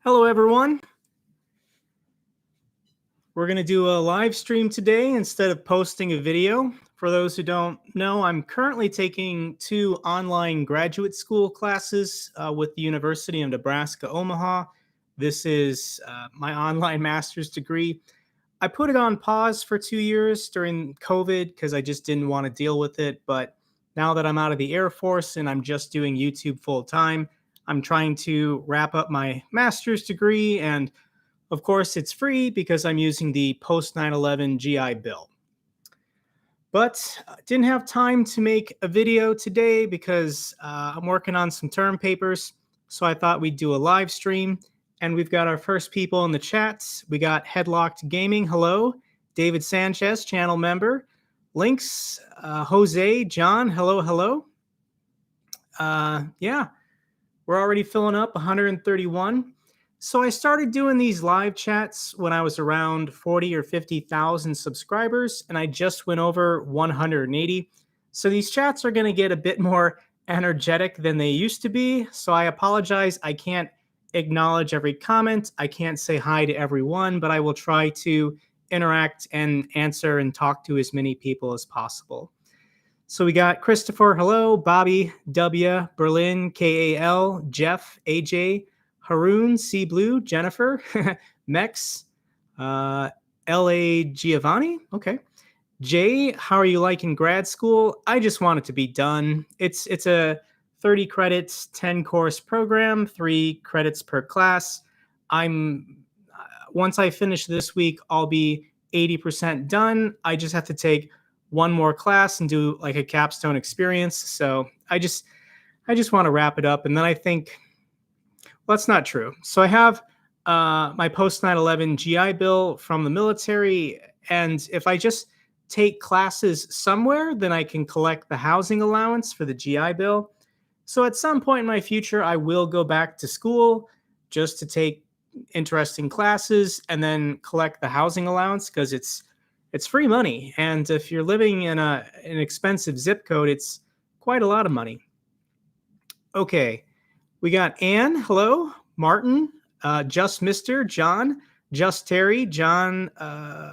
Hello, everyone. We're going to do a live stream today instead of posting a video. For those who don't know, I'm currently taking 2 online graduate school classes with the University of Nebraska, Omaha. This is my online master's degree. I put it on pause for 2 years during COVID because I just didn't want to deal with it. But now that I'm out of the Air Force and I'm just doing YouTube full time, I'm trying to wrap up my master's degree, and of course, it's free because I'm using the post 9/11 GI Bill. But didn't have time to make a video today because I'm working on some term papers. So I thought we'd do a live stream. And we've got our first people in the chats. We got Headlocked Gaming. Hello. David Sanchez, channel member. Links, Jose, John. Hello, hello. Yeah, we're already filling up 131. So I started doing these live chats when I was around 40 or 50,000 subscribers, and I just went over 180. So these chats are going to get a bit more energetic than they used to be. So I apologize. I can't acknowledge every comment. I can't say hi to everyone, but I will try to interact and answer and talk to as many people as possible. So we got Christopher, hello, Bobby, W, Berlin, KAL, Jeff, AJ, Haroon, C Blue, Jennifer, Mex, LA Giovanni. Okay. Jay, how are you liking grad school? I just want it to be done. It's a 30 credits, 10 course program, 3 credits per class. Once I finish this week, I'll be 80% done. I just have to take one more class and do like a capstone experience. So I just want to wrap it up. And then I think, well, that's not true. So I have my post 9/11 GI Bill from the military. And if I just take classes somewhere, then I can collect the housing allowance for the GI Bill. So at some point in my future, I will go back to school just to take interesting classes and then collect the housing allowance because it's free money. And if you're living in an expensive zip code, it's quite a lot of money. Okay. We got Anne. Hello. Martin. Just Mr. John. Just Terry. John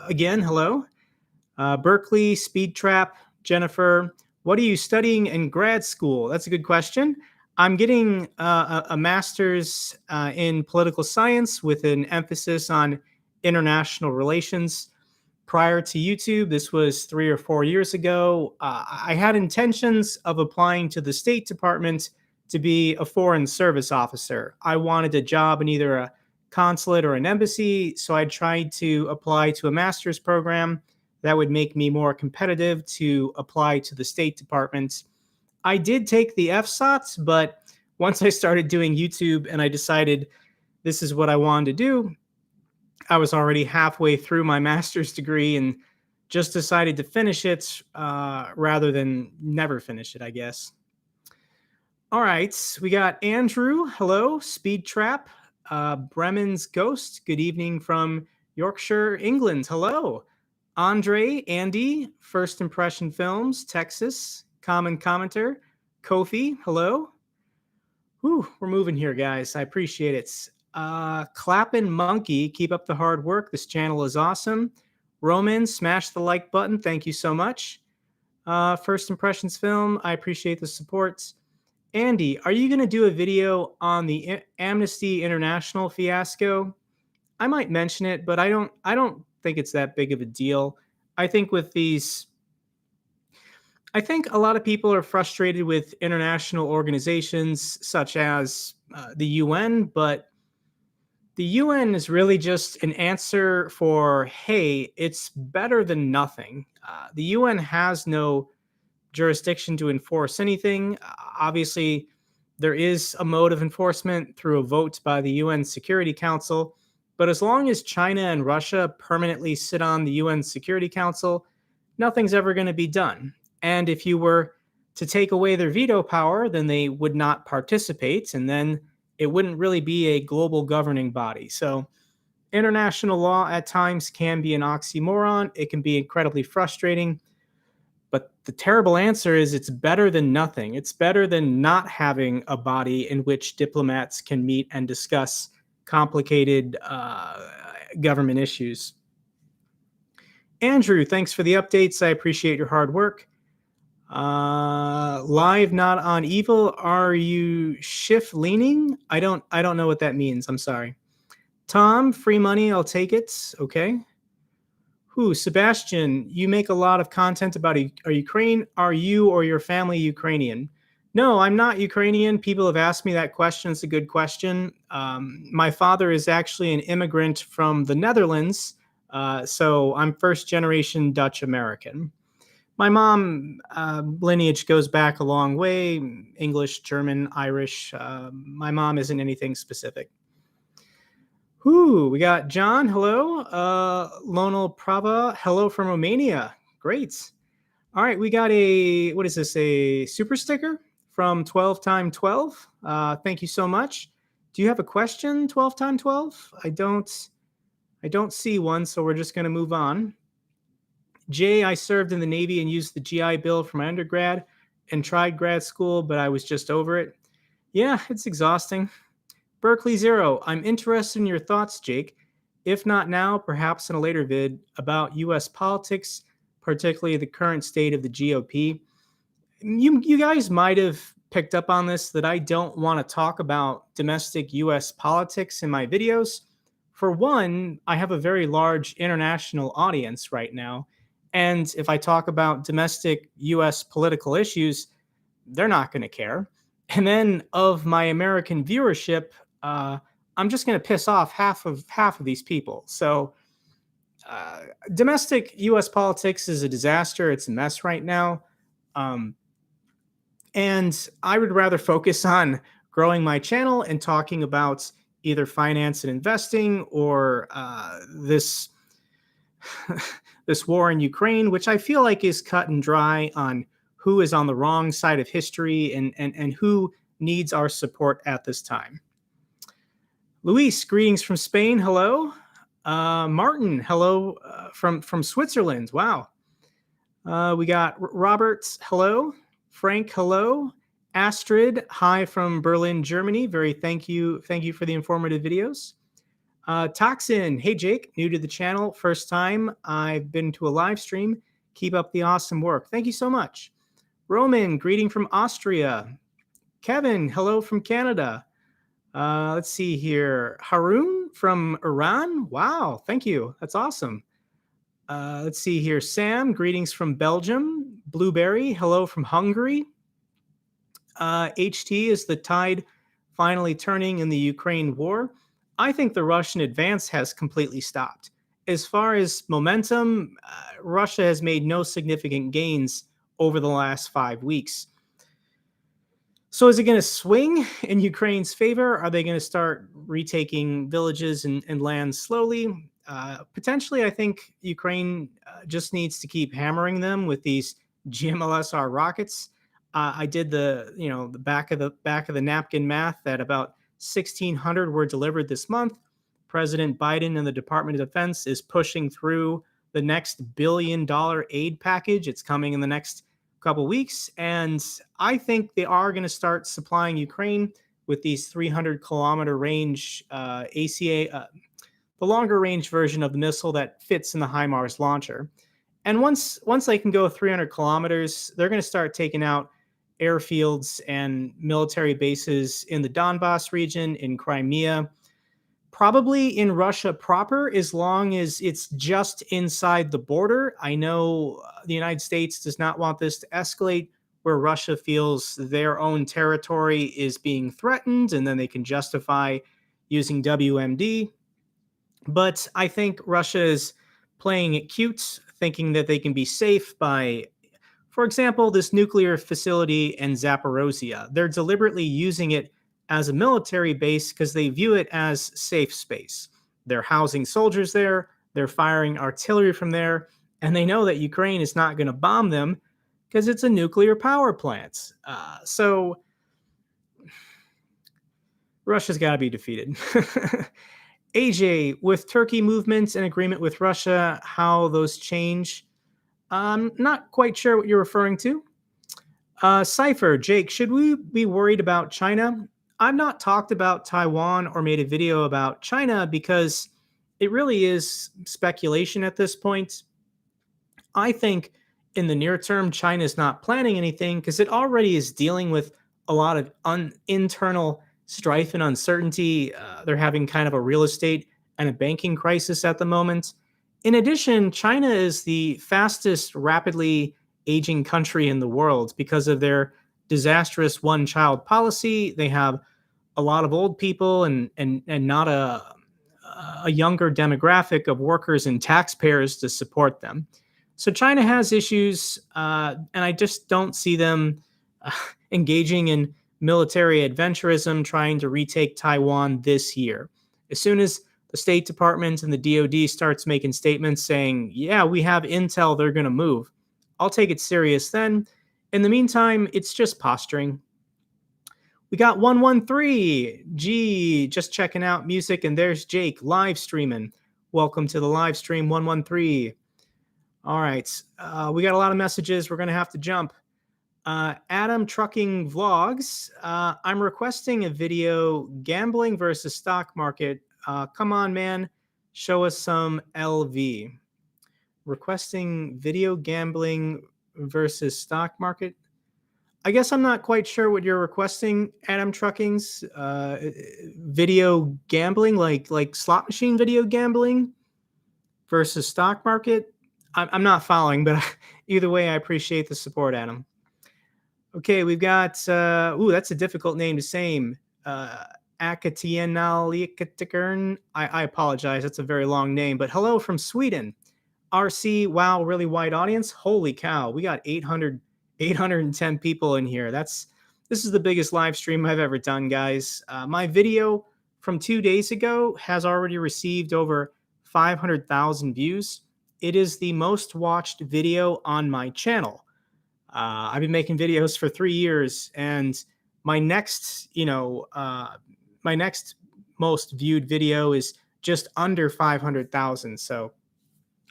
again. Hello. Berkeley. Speed Trap. Jennifer. What are you studying in grad school? That's a good question. I'm getting a master's in political science with an emphasis on international relations. Prior to YouTube, this was 3 or 4 years ago, I had intentions of applying to the State Department to be a foreign service officer. I wanted a job in either a consulate or an embassy, so I tried to apply to a master's program that would make me more competitive to apply to the State Department. I did take the FSOTs, but once I started doing YouTube and I decided this is what I wanted to do, I was already halfway through my master's degree and just decided to finish it rather than never finish it, I guess. All right, we got Andrew. Hello, Speed Trap. Bremen's Ghost. Good evening from Yorkshire, England. Hello. Andre, Andy, First Impression Films, Texas. Common Commenter. Kofi, hello. Whew, we're moving here, guys. I appreciate it. Clappin' Monkey, keep up the hard work. This channel is awesome. Roman, smash the like button. Thank you so much. First Impressions Film, I appreciate the support. Andy, are you going to do a video on the Amnesty International fiasco? I might mention it, but I don't think it's that big of a deal. I think with these, I think a lot of people are frustrated with international organizations such as the UN, but the UN is really just an answer for, hey, it's better than nothing. The UN has no jurisdiction to enforce anything. Obviously, there is a mode of enforcement through a vote by the UN Security Council. But as long as China and Russia permanently sit on the UN Security Council, nothing's ever going to be done. And if you were to take away their veto power, then they would not participate, and then it wouldn't really be a global governing body. So international law at times can be an oxymoron. It can be incredibly frustrating. But the terrible answer is it's better than nothing. It's better than not having a body in which diplomats can meet and discuss complicated government issues. Andrew, thanks for the updates. I appreciate your hard work. Live not on evil. Are you shift leaning? I don't know what that means. I'm sorry. Tom, free money. I'll take it. Okay. Who? Sebastian, you make a lot of content about Ukraine. Are you or your family Ukrainian? No, I'm not Ukrainian. People have asked me that question. It's a good question. My father is actually an immigrant from the Netherlands. So I'm first generation Dutch American. My mom lineage goes back a long way, English, German, Irish. My mom isn't anything specific. Whoo, we got John, hello. Lonal Prava, hello from Romania. Great. All right, we got what is this, a super sticker from 12 time 12. Thank you so much. Do you have a question, 12 time 12? I don't see one, so we're just going to move on. Jay, I served in the Navy and used the GI Bill for my undergrad and tried grad school, but I was just over it. Yeah, it's exhausting. Berkeley Zero, I'm interested in your thoughts, Jake. If not now, perhaps in a later vid about US politics, particularly the current state of the GOP. You guys might have picked up on this, that I don't want to talk about domestic US politics in my videos. For one, I have a very large international audience right now. And if I talk about domestic US political issues, they're not going to care. And then of my American viewership, I'm just going to piss off half of these people. So domestic US politics is a disaster. It's a mess right now. And I would rather focus on growing my channel and talking about either finance and investing or this this war in Ukraine, which I feel like is cut and dry on who is on the wrong side of history and who needs our support at this time. Luis, greetings from Spain. Hello. Martin, hello from Switzerland. Wow. We got Robert, hello. Frank, hello. Astrid, hi from Berlin, Germany. Thank you for the informative videos. Toxin, hey Jake, new to the channel, first time I've been to a live stream. Keep up the awesome work. Thank you so much. Roman, greeting from Austria. Kevin, hello from Canada. Let's see here. Harun from Iran. Wow, thank you. That's awesome. Let's see here. Sam, greetings from Belgium. Blueberry, hello from Hungary. HT, is the tide finally turning in the Ukraine war? I think the Russian advance has completely stopped. As far as momentum, Russia has made no significant gains over the last 5 weeks. So is it going to swing in Ukraine's favor? Are they going to start retaking villages and land slowly? Potentially, I think Ukraine just needs to keep hammering them with these GMLSR rockets. I did the back of the napkin math that about 1,600 were delivered this month. President Biden and the Department of Defense is pushing through the next $1 billion aid package. It's coming in the next couple weeks, and I think they are going to start supplying Ukraine with these 300-kilometer range ACA, the longer range version of the missile that fits in the HIMARS launcher. And once they can go 300 kilometers, they're going to start taking out airfields and military bases in the Donbass region, in Crimea, probably in Russia proper, as long as it's just inside the border. I know the United States does not want this to escalate where Russia feels their own territory is being threatened, and then they can justify using WMD. But I think Russia is playing it cute, thinking that they can be safe by, for example, this nuclear facility in Zaporozhye. They're deliberately using it as a military base because they view it as safe space. They're housing soldiers there, they're firing artillery from there, and they know that Ukraine is not going to bomb them because it's a nuclear power plant. So Russia's got to be defeated. AJ, with Turkey movements and agreement with Russia, how those change? Not quite sure what you're referring to. Cypher, Jake, should we be worried about China? I've not talked about Taiwan or made a video about China because it really is speculation at this point. I think in the near term, China is not planning anything because it already is dealing with a lot of internal strife and uncertainty. They're having kind of a real estate and a banking crisis at the moment. In addition, China is the fastest rapidly aging country in the world because of their disastrous one child policy. They have a lot of old people and not a younger demographic of workers and taxpayers to support them. So China has issues, and I just don't see them uh, engaging in military adventurism, trying to retake Taiwan this year. As soon as the State Department and the DoD starts making statements saying, "Yeah, we have intel, they're going to move," I'll take it serious then. In the meantime, it's just posturing. We got 113. Gee, just checking out music, and there's Jake live streaming. Welcome to the live stream 113. All right. We got a lot of messages. We're going to have to jump. Adam Trucking Vlogs. I'm requesting a video gambling versus stock market. Come on, man. Show us some LV. Requesting video gambling versus stock market. I guess I'm not quite sure what you're requesting, Adam Trucking's. Video gambling, like slot machine video gambling versus stock market. I'm not following, but either way, I appreciate the support, Adam. Okay, we've got, that's a difficult name to say. Akatienaliikatikern. I apologize. That's a very long name, but hello from Sweden. RC, wow, really wide audience. Holy cow, we got 810 people in here. This is the biggest live stream I've ever done, guys. My video from 2 days ago has already received over 500,000 views. It is the most watched video on my channel. I've been making videos for 3 years, and my next, my next most viewed video is just under 500,000. So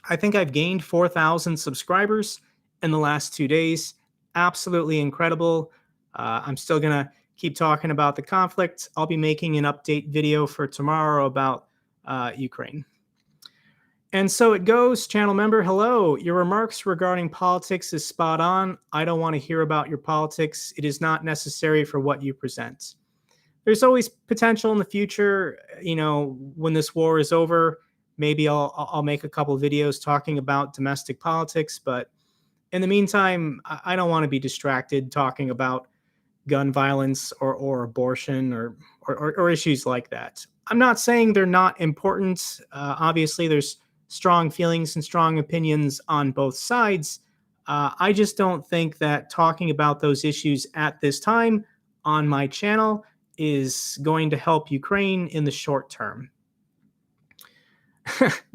I think I've gained 4,000 subscribers in the last 2 days. Absolutely incredible. I'm still going to keep talking about the conflict. I'll be making an update video for tomorrow about Ukraine. And so it goes, channel member, hello. Your remarks regarding politics is spot on. I don't want to hear about your politics. It is not necessary for what you present. There's always potential in the future, when this war is over, maybe I'll make a couple videos talking about domestic politics, but in the meantime, I don't want to be distracted talking about gun violence or abortion or issues like that. I'm not saying they're not important. Obviously, there's strong feelings and strong opinions on both sides. I just don't think that talking about those issues at this time on my channel is going to help Ukraine in the short term.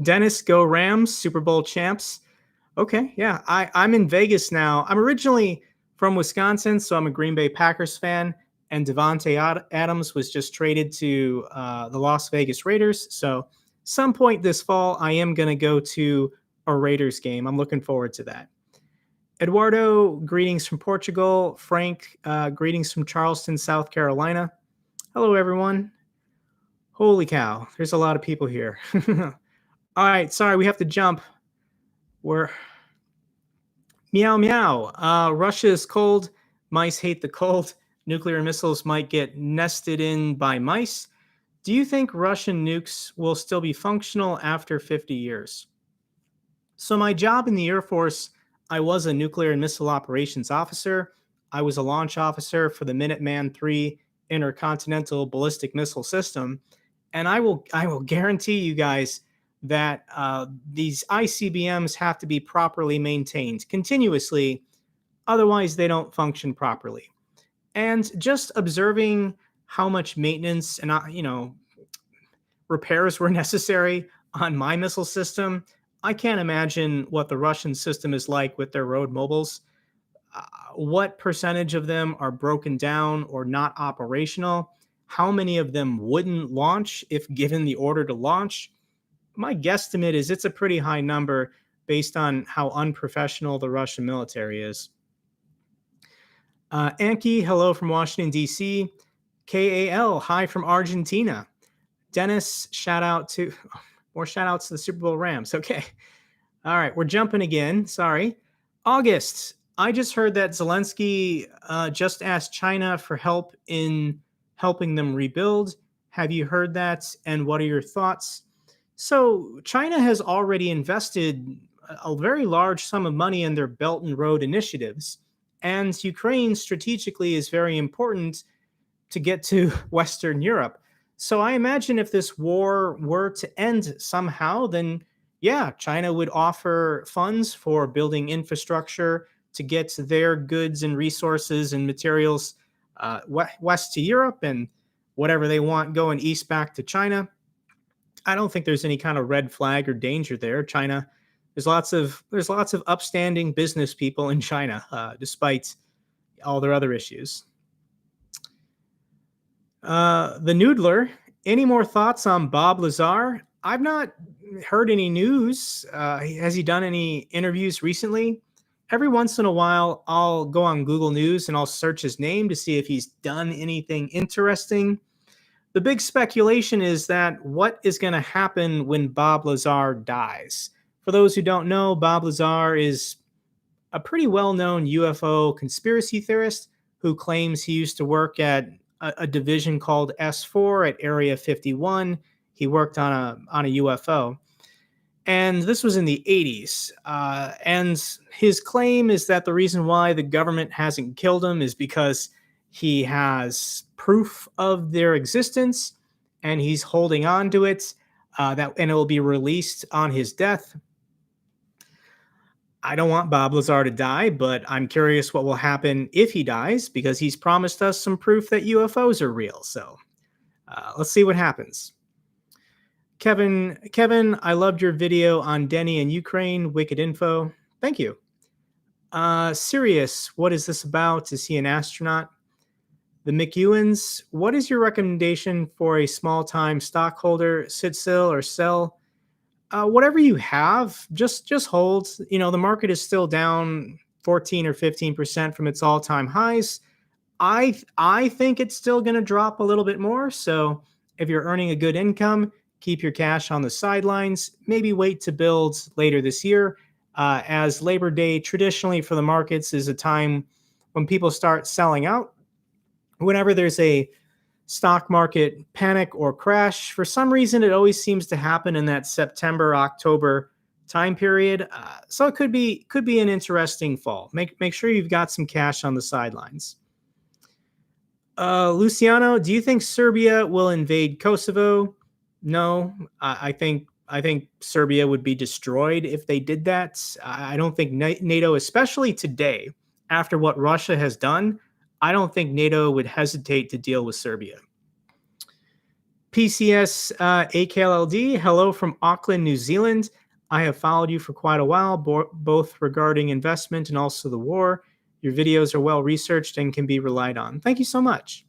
Dennis, go Rams, Super Bowl champs. Okay, yeah, I'm in Vegas now. I'm originally from Wisconsin, so I'm a Green Bay Packers fan, and Devontae Adams was just traded to the Las Vegas Raiders. So some point this fall, I am going to go to a Raiders game. I'm looking forward to that. Eduardo, greetings from Portugal. Frank, greetings from Charleston, South Carolina. Hello, everyone. Holy cow, there's a lot of people here. All right, sorry, we have to jump. We're meow meow. Russia is cold. Mice hate the cold. Nuclear missiles might get nested in by mice. Do you think Russian nukes will still be functional after 50 years? So my job in the Air Force, I was a nuclear and missile operations officer. I was a launch officer for the Minuteman III intercontinental ballistic missile system. And I will guarantee you guys that these ICBMs have to be properly maintained continuously. Otherwise, they don't function properly. And just observing how much maintenance and, repairs were necessary on my missile system, I can't imagine what the Russian system is like with their road mobiles. What percentage of them are broken down or not operational? How many of them wouldn't launch if given the order to launch? My guesstimate is it's a pretty high number based on how unprofessional the Russian military is. Anki, hello from Washington, D.C. KAL, hi from Argentina. Dennis, shout out to more shout outs to the Super Bowl Rams. Okay. All right, we're jumping again. Sorry. August, I just heard that Zelensky just asked China for help in helping them rebuild. Have you heard that? And what are your thoughts? So, China has already invested a very large sum of money in their Belt and Road initiatives. And Ukraine strategically is very important to get to Western Europe. So I imagine if this war were to end somehow, then yeah, China would offer funds for building infrastructure to get their goods and resources and materials west to Europe and whatever they want going east back to China. I don't think there's any kind of red flag or danger there. China, there's lots of upstanding business people in China, despite all their other issues. The Noodler, any more thoughts on Bob Lazar? I've not heard any news. Has he done any interviews recently? Every once in a while, I'll go on Google News and I'll search his name to see if he's done anything interesting. The big speculation is that what is going to happen when Bob Lazar dies? For those who don't know, Bob Lazar is a pretty well-known UFO conspiracy theorist who claims he used to work at a division called S4 at Area 51. He worked on a UFO, and this was in the 80s. And his claim is that the reason why the government hasn't killed him is because he has proof of their existence, and he's holding on to it. And it will be released on his death. I don't want Bob Lazar to die, but I'm curious what will happen if he dies because he's promised us some proof that UFOs are real. So let's see what happens. Kevin, I loved your video on Denny and Ukraine. Wicked info. Thank you. Sirius, what is this about? Is he an astronaut? The McEwens, what is your recommendation for a small-time stockholder? Sit still or sell? Whatever you have, just hold. You know, the market is still down 14 or 15% from its all-time highs. I think it's still going to drop a little bit more. So if you're earning a good income, keep your cash on the sidelines. Maybe wait to build later this year, as Labor Day traditionally for the markets is a time when people start selling out. Whenever there's a stock market panic or crash, for some reason, it always seems to happen in that September, October time period. So it could be an interesting fall. Make sure you've got some cash on the sidelines. Luciano, do you think Serbia will invade Kosovo? No, I think Serbia would be destroyed if they did that. I don't think NATO, especially today, after what Russia has done, I don't think NATO would hesitate to deal with Serbia. PCS AKLLD, hello from Auckland, New Zealand. I have followed you for quite a while, both regarding investment and also the war. Your videos are well researched and can be relied on. Thank you so much.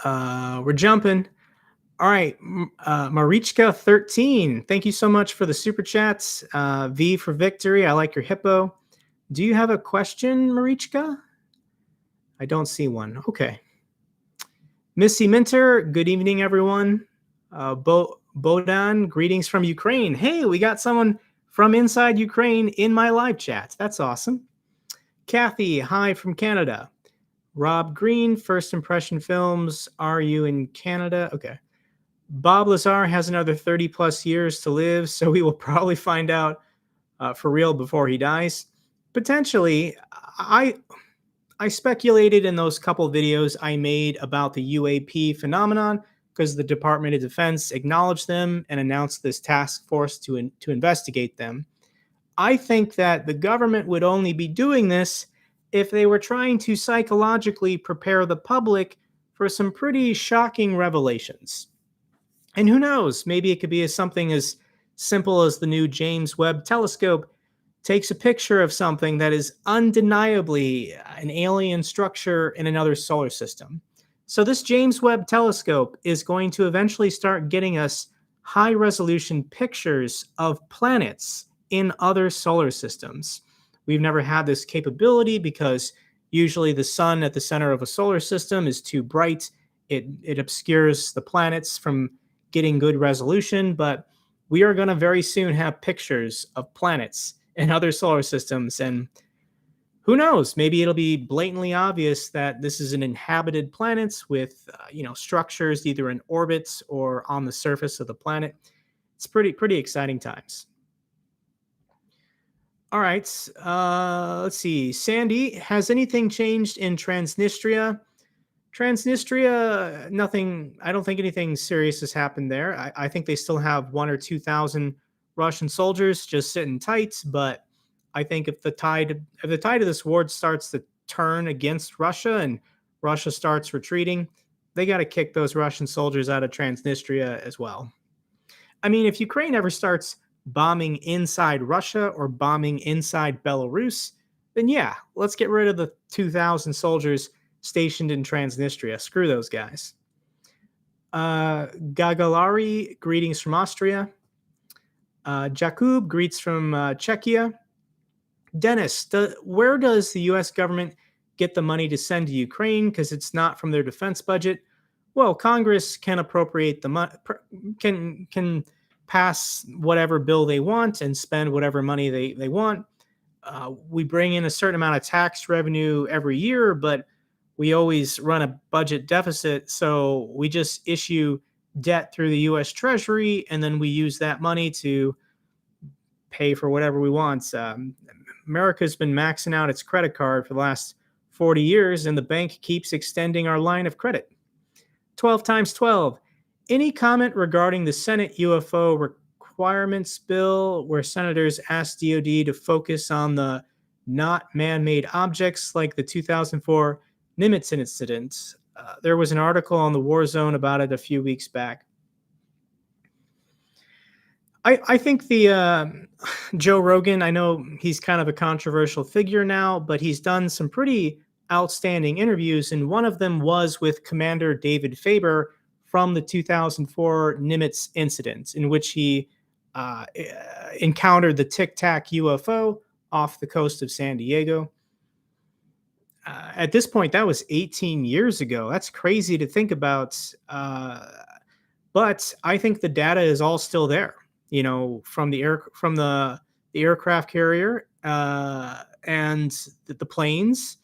We're jumping. All right, Marichka13, thank you so much for the super chats. V for victory. I like your hippo. Do you have a question, Marichka? I don't see one. Okay. Missy Minter, good evening, everyone. Bodan, greetings from Ukraine. Hey, we got someone from inside Ukraine in my live chat. That's awesome. Cathy, hi from Canada. Rob Green, First Impression Films. Are you in Canada? Okay. Bob Lazar has another 30 plus years to live, so we will probably find out for real before he dies. Potentially, I speculated in those couple videos I made about the UAP phenomenon because the Department of Defense acknowledged them and announced this task force to investigate them. I think that the government would only be doing this if they were trying to psychologically prepare the public for some pretty shocking revelations. And who knows, maybe it could be something as simple as the new James Webb Telescope takes a picture of something that is undeniably an alien structure in another solar system. So this James Webb Telescope is going to eventually start getting us high-resolution pictures of planets in other solar systems. We've never had this capability because Usually the sun at the center of a solar system is too bright. It obscures the planets from getting good resolution, but we are going to very soon have pictures of planets and other solar systems. And who knows, maybe it'll be blatantly obvious that this is an inhabited planet with structures either in orbits or on the surface of the planet. It's pretty exciting times. All right. Let's see. Sandy, has anything changed in Transnistria? Transnistria, nothing. I don't think anything serious has happened there. I think they still have 1 or 2 thousand Russian soldiers just sitting tight. But I think if the tide of this war starts to turn against Russia and Russia starts retreating, they got to kick those Russian soldiers out of Transnistria as well. I mean, if Ukraine ever starts bombing inside Russia or bombing inside Belarus, then yeah, let's get rid of the 2,000 soldiers stationed in Transnistria. Screw those guys. Gagalari, greetings from Austria. Jakub, greets from Czechia. Dennis, where does the U.S. government get the money to send to Ukraine? Because it's not from their defense budget. Well, Congress can appropriate the money, can pass whatever bill they want and spend whatever money they want. We bring in a certain amount of tax revenue every year, but we always run a budget deficit. So we just issue debt through the U.S. Treasury, and then we use that money to pay for whatever we want. America's been maxing out its credit card for the last 40 years, and the bank keeps extending our line of credit. 12 times 12. Any comment regarding the Senate UFO requirements bill where senators asked DOD to focus on the not man-made objects like the 2004 Nimitz incident? There was an article on the War Zone about it a few weeks back. I think the Joe Rogan, I know he's kind of a controversial figure now, but he's done some pretty outstanding interviews, and one of them was with Commander David Faber from the 2004 Nimitz incident, in which he encountered the Tic Tac UFO off the coast of San Diego. At this point, that was 18 years ago. That's crazy to think about. But I think the data is all still there. From the aircraft carrier and the planes.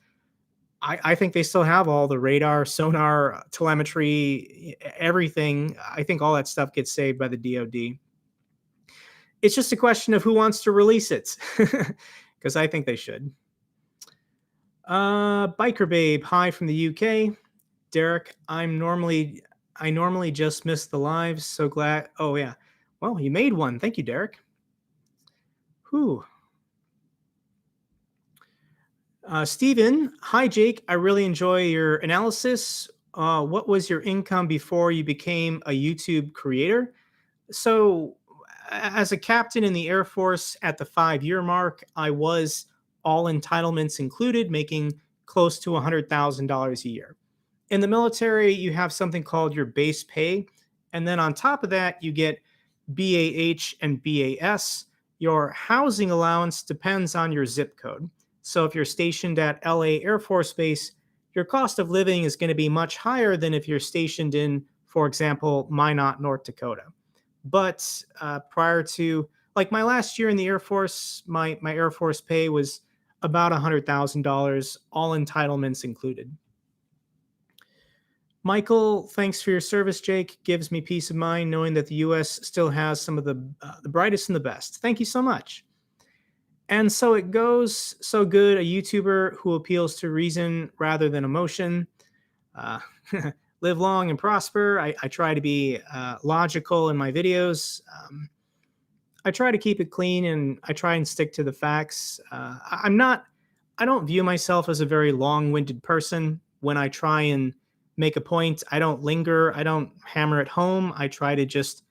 I think they still have all the radar, sonar, telemetry, everything. I think all that stuff gets saved by the DoD. It's just a question of who wants to release it, because I think they should. Biker Babe, hi from the UK. Derek, I normally just miss the lives. So glad. Oh yeah. Well, you made one. Thank you, Derek. Whew. Steven, hi, Jake. I really enjoy your analysis. What was your income before you became a YouTube creator? So, as a captain in the Air Force at the 5-year mark, I was all entitlements included, making close to $100,000 a year. In the military, you have something called your base pay. And then on top of that, you get BAH and BAS. Your housing allowance depends on your zip code. So if you're stationed at LA Air Force Base, your cost of living is going to be much higher than if you're stationed in, for example, Minot, North Dakota. But prior to, like my last year in the Air Force, my Air Force pay was about $100,000, all entitlements included. Michael, thanks for your service, Jake. Gives me peace of mind knowing that the U.S. still has some of the brightest and the best. Thank you so much. And so it goes. So good, a YouTuber who appeals to reason rather than emotion. Live long and prosper. I try to be logical in my videos. I try to keep it clean, and I try and stick to the facts. I don't view myself as a very long-winded person. When I try and make a point, I don't linger. I don't hammer it home. I try to just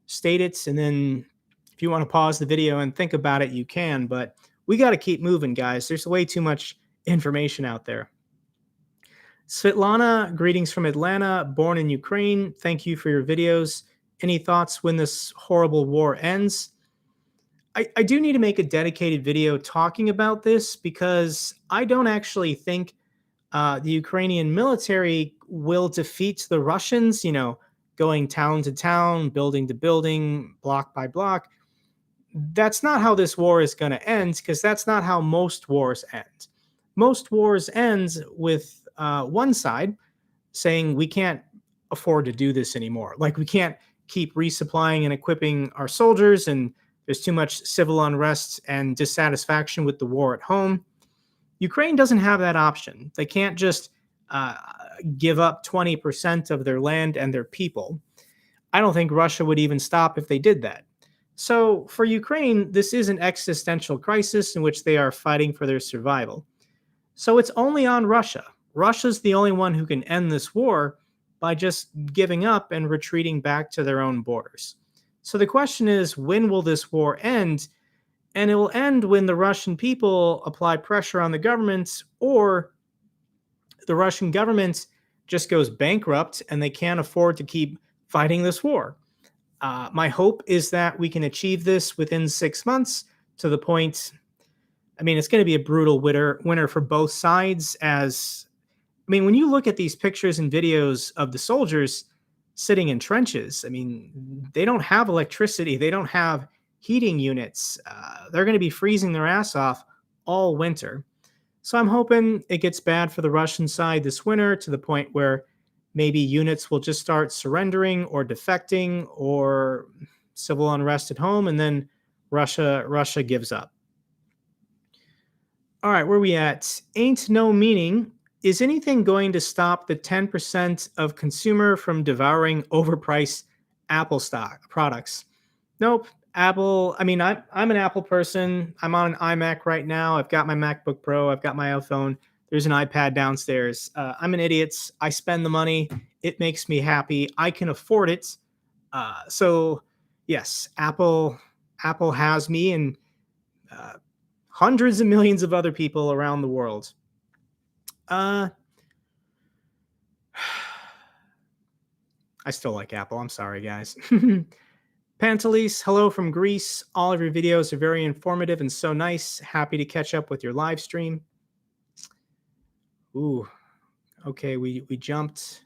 state it, and then if you want to pause the video and think about it, you can. But we got to keep moving, guys. There's way too much information out there. Svetlana, greetings from Atlanta, born in Ukraine. Thank you for your videos. Any thoughts when this horrible war ends? I do need to make a dedicated video talking about this, because I don't actually think The Ukrainian military will defeat the Russians, going town to town, building to building, block by block. That's not how this war is going to end, because that's not how most wars end. Most wars end with one side saying we can't afford to do this anymore. Like, we can't keep resupplying and equipping our soldiers, and there's too much civil unrest and dissatisfaction with the war at home. Ukraine doesn't have that option. They can't just uh, give up 20% of their land and their people. I don't think Russia would even stop if they did that. So for Ukraine, this is an existential crisis in which they are fighting for their survival. So it's only on Russia. Russia's the only one who can end this war by just giving up and retreating back to their own borders. So the question is, when will this war end? And it will end when the Russian people apply pressure on the government, or the Russian government just goes bankrupt and they can't afford to keep fighting this war. My hope is that we can achieve this within 6 months, to the point. I mean, it's going to be a brutal winter for both sides. When you look at these pictures and videos of the soldiers sitting in trenches, I mean, they don't have electricity. They don't have heating units. They're going to be freezing their ass off all winter. So I'm hoping it gets bad for the Russian side this winter, to the point where maybe units will just start surrendering or defecting, or civil unrest at home, and then Russia gives up. All right, where we at? Ain't no meaning. Is anything going to stop the 10% of consumer from devouring overpriced Apple stock products? Nope. Apple, I'm an Apple person. I'm on an iMac right now. I've got my MacBook Pro. I've got my iPhone. There's an iPad downstairs. I'm an idiot. I spend the money. It makes me happy. I can afford it. So yes, Apple has me, and hundreds of millions of other people around the world. I still like Apple. I'm sorry, guys. Pantelis, hello from Greece. All of your videos are very informative and so nice. Happy to catch up with your live stream. Ooh, okay, we jumped.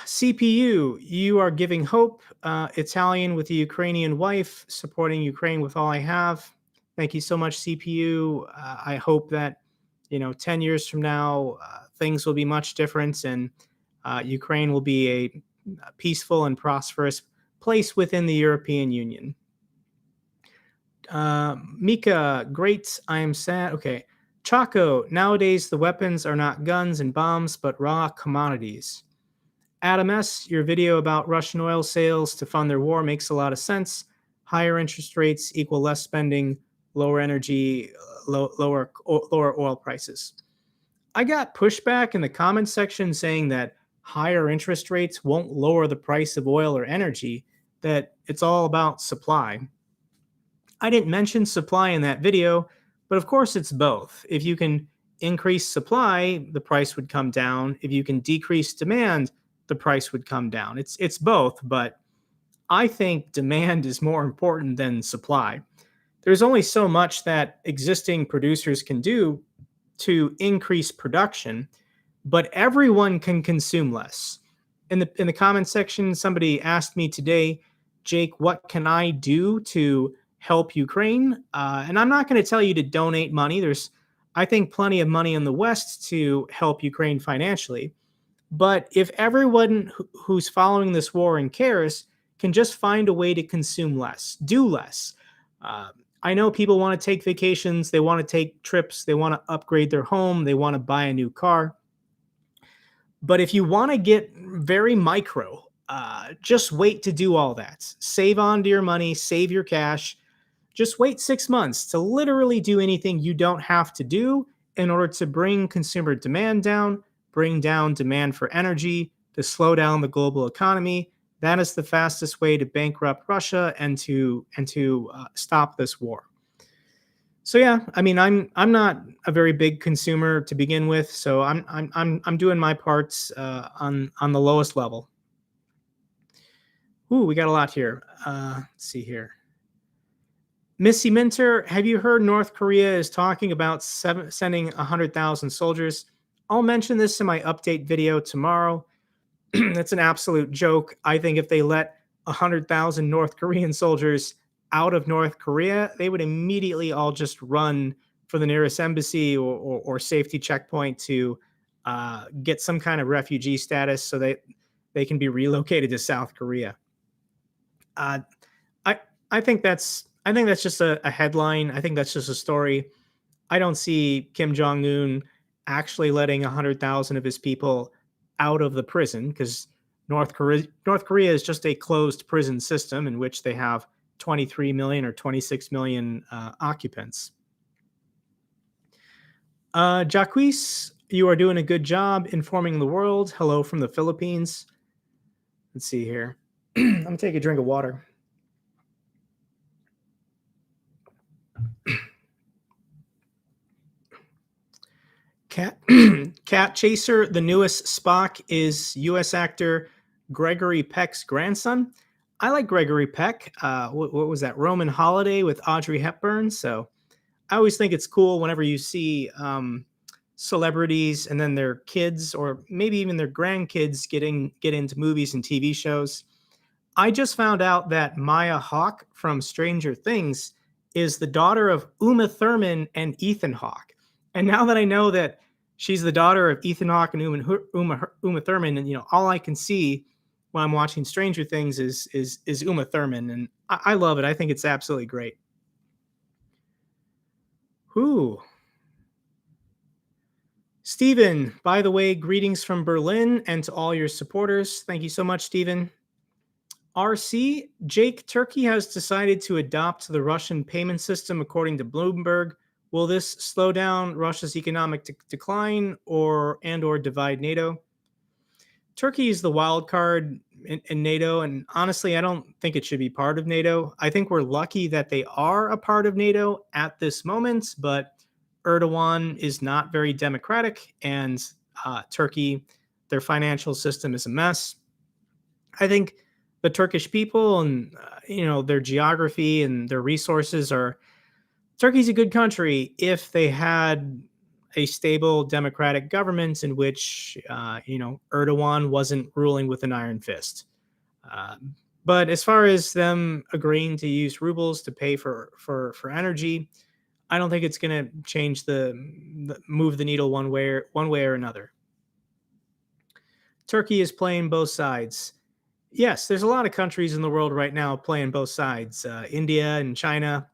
CPU, you are giving hope. Italian with a Ukrainian wife, supporting Ukraine with all I have. Thank you so much, CPU. I hope that 10 years from now, things will be much different, and Ukraine will be a peaceful and prosperous place within the European Union. Mika, great. I am sad. Okay. Chaco, nowadays the weapons are not guns and bombs, but raw commodities. Adam S., your video about Russian oil sales to fund their war makes a lot of sense. Higher interest rates equal less spending, lower energy, lower oil prices. I got pushback in the comments section saying that higher interest rates won't lower the price of oil or energy, that it's all about supply. I didn't mention supply in that video, but of course it's both. If you can increase supply, the price would come down. If you can decrease demand, the price would come down. It's both, but I think demand is more important than supply. There's only so much that existing producers can do to increase production, but everyone can consume less. In the comment section, somebody asked me today, Jake, what can I do to help Ukraine? And I'm not going to tell you to donate money. There's, I think, plenty of money in the West to help Ukraine financially. But if everyone who's following this war and cares can just find a way to consume less, do less. I know people want to take vacations, they want to take trips, they want to upgrade their home, they want to buy a new car. But if you want to get very micro, just wait to do all that. Save onto your money, save your cash. Just wait 6 months to literally do anything you don't have to do in order to bring consumer demand down, bring down demand for energy, to slow down the global economy. That is the fastest way to bankrupt Russia and to stop this war. So yeah, I mean, I'm not a very big consumer to begin with, so I'm doing my parts on the lowest level. Ooh, we got a lot here. Let's see here. Missy Minter, have you heard North Korea is talking about sending 100,000 soldiers? I'll mention this in my update video tomorrow. That's an absolute joke. I think if they let 100,000 North Korean soldiers out of North Korea, they would immediately all just run for the nearest embassy or safety checkpoint to get some kind of refugee status so they can be relocated to South Korea. Uh, I I think that's just a headline. I think that's just a story. I don't see Kim Jong Un actually letting 100,000 of his people out of the prison because North Korea is just a closed prison system in which they have 23 million or 26 million occupants. Jacques, you are doing a good job informing the world. Hello from the Philippines. Let's see here. I'm gonna take a drink of water. Cat Cat Chaser, the newest Spock, is U.S. actor Gregory Peck's grandson. I like Gregory Peck. What was that? Roman Holiday with Audrey Hepburn. So I always think it's cool whenever you see celebrities and then their kids or maybe even their grandkids get into movies and TV shows. I just found out that Maya Hawke from Stranger Things is the daughter of Uma Thurman and Ethan Hawke. And now that I know that she's the daughter of Ethan Hawke and Uma Thurman, and all I can see when I'm watching Stranger Things is Uma Thurman, and I love it. I think it's absolutely great. Who? Stephen, by the way, greetings from Berlin and to all your supporters. Thank you so much, Stephen. RC, Jake, Turkey has decided to adopt the Russian payment system according to Bloomberg. Will this slow down Russia's economic decline or divide NATO? Turkey is the wild card in NATO, and honestly, I don't think it should be part of NATO. I think we're lucky that they are a part of NATO at this moment, but Erdogan is not very democratic, and Turkey, their financial system is a mess. I think the Turkish people and their geography and their resources are. Turkey's a good country if they had a stable democratic government in which Erdogan wasn't ruling with an iron fist. But as far as them agreeing to use rubles to pay for energy, I don't think it's going to change move the needle one way or another. Turkey is playing both sides. Yes, there's a lot of countries in the world right now playing both sides. India and China,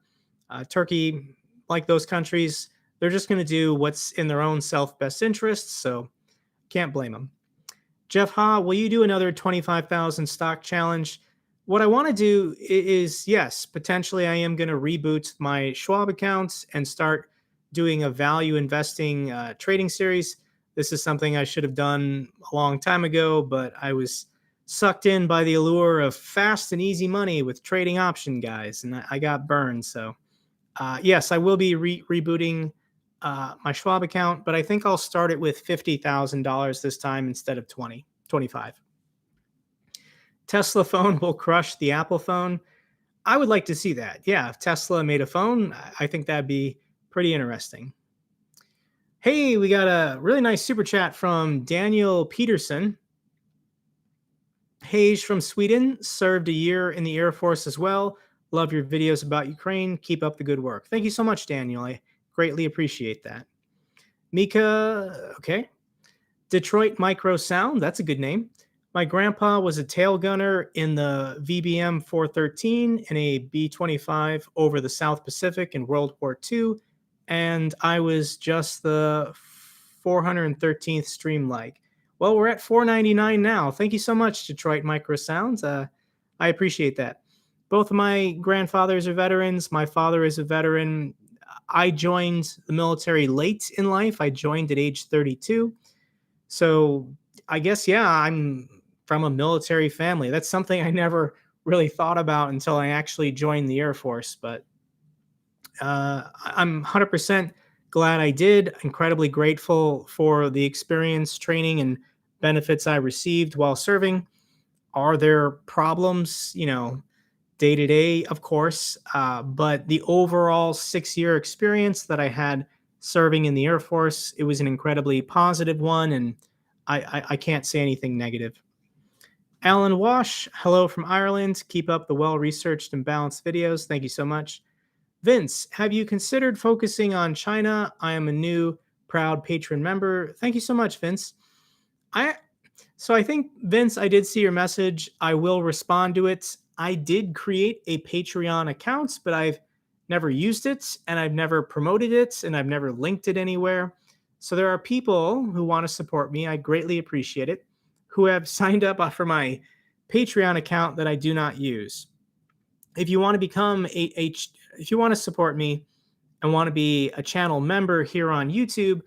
Turkey, like those countries, they're just going to do what's in their own best interests. So can't blame them. Jeff Ha, will you do another 25,000 stock challenge? What I want to do is, yes, potentially I am going to reboot my Schwab accounts and start doing a value investing trading series. This is something I should have done a long time ago, but I was sucked in by the allure of fast and easy money with trading option guys, and I got burned. So yes, I will be rebooting my Schwab account, but I think I'll start it with $50,000 this time instead of 25. Tesla phone will crush the Apple phone. I would like to see that. Yeah, if Tesla made a phone, I think that'd be pretty interesting. Hey, we got a really nice super chat from Daniel Peterson. Hayes from Sweden, served a year in the Air Force as well. Love your videos about Ukraine. Keep up the good work. Thank you so much, Daniel. I greatly appreciate that. Mika, okay. Detroit Micro Sound, that's a good name. My grandpa was a tail gunner in the VBM 413 and a B-25 over the South Pacific in World War II, and I was just the 413th stream like. Well, we're at 499 now. Thank you so much, Detroit Micro Sounds. I appreciate that. Both of my grandfathers are veterans. My father is a veteran. I joined the military late in life. I joined at age 32. So I guess, yeah, I'm from a military family. That's something I never really thought about until I actually joined the Air Force. But I'm 100% glad I did. Incredibly grateful for the experience, training, and benefits I received while serving. Are there problems, day to day, of course, but the overall 6-year experience that I had serving in the Air Force, it was an incredibly positive one, and I can't say anything negative. Alan Wash, hello from Ireland. Keep up the well researched and balanced videos. Thank you so much. Vince, have you considered focusing on China? I am a new proud patron member. Thank you so much, Vince. I so I think, Vince, I did see your message. I will respond to it. I did create a Patreon account, but I've never used it and I've never promoted it and I've never linked it anywhere. So there are people who want to support me. I greatly appreciate it, who have signed up for my Patreon account that I do not use. If you want to become if you want to support me and want to be a channel member here on YouTube,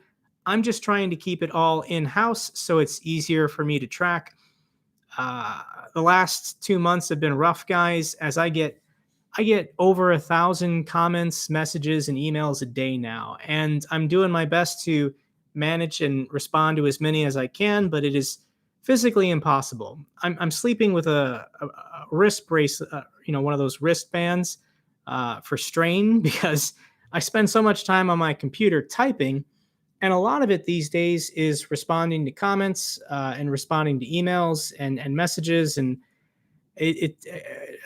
I'm just trying to keep it all in-house so it's easier for me to track. The last 2 months have been rough, guys, as I get over 1,000 comments, messages, and emails a day now, and I'm doing my best to manage and respond to as many as I can, but it is physically impossible. I'm sleeping with a wrist brace, one of those wristbands for strain because I spend so much time on my computer typing, and a lot of it these days is responding to comments and responding to emails and messages, and a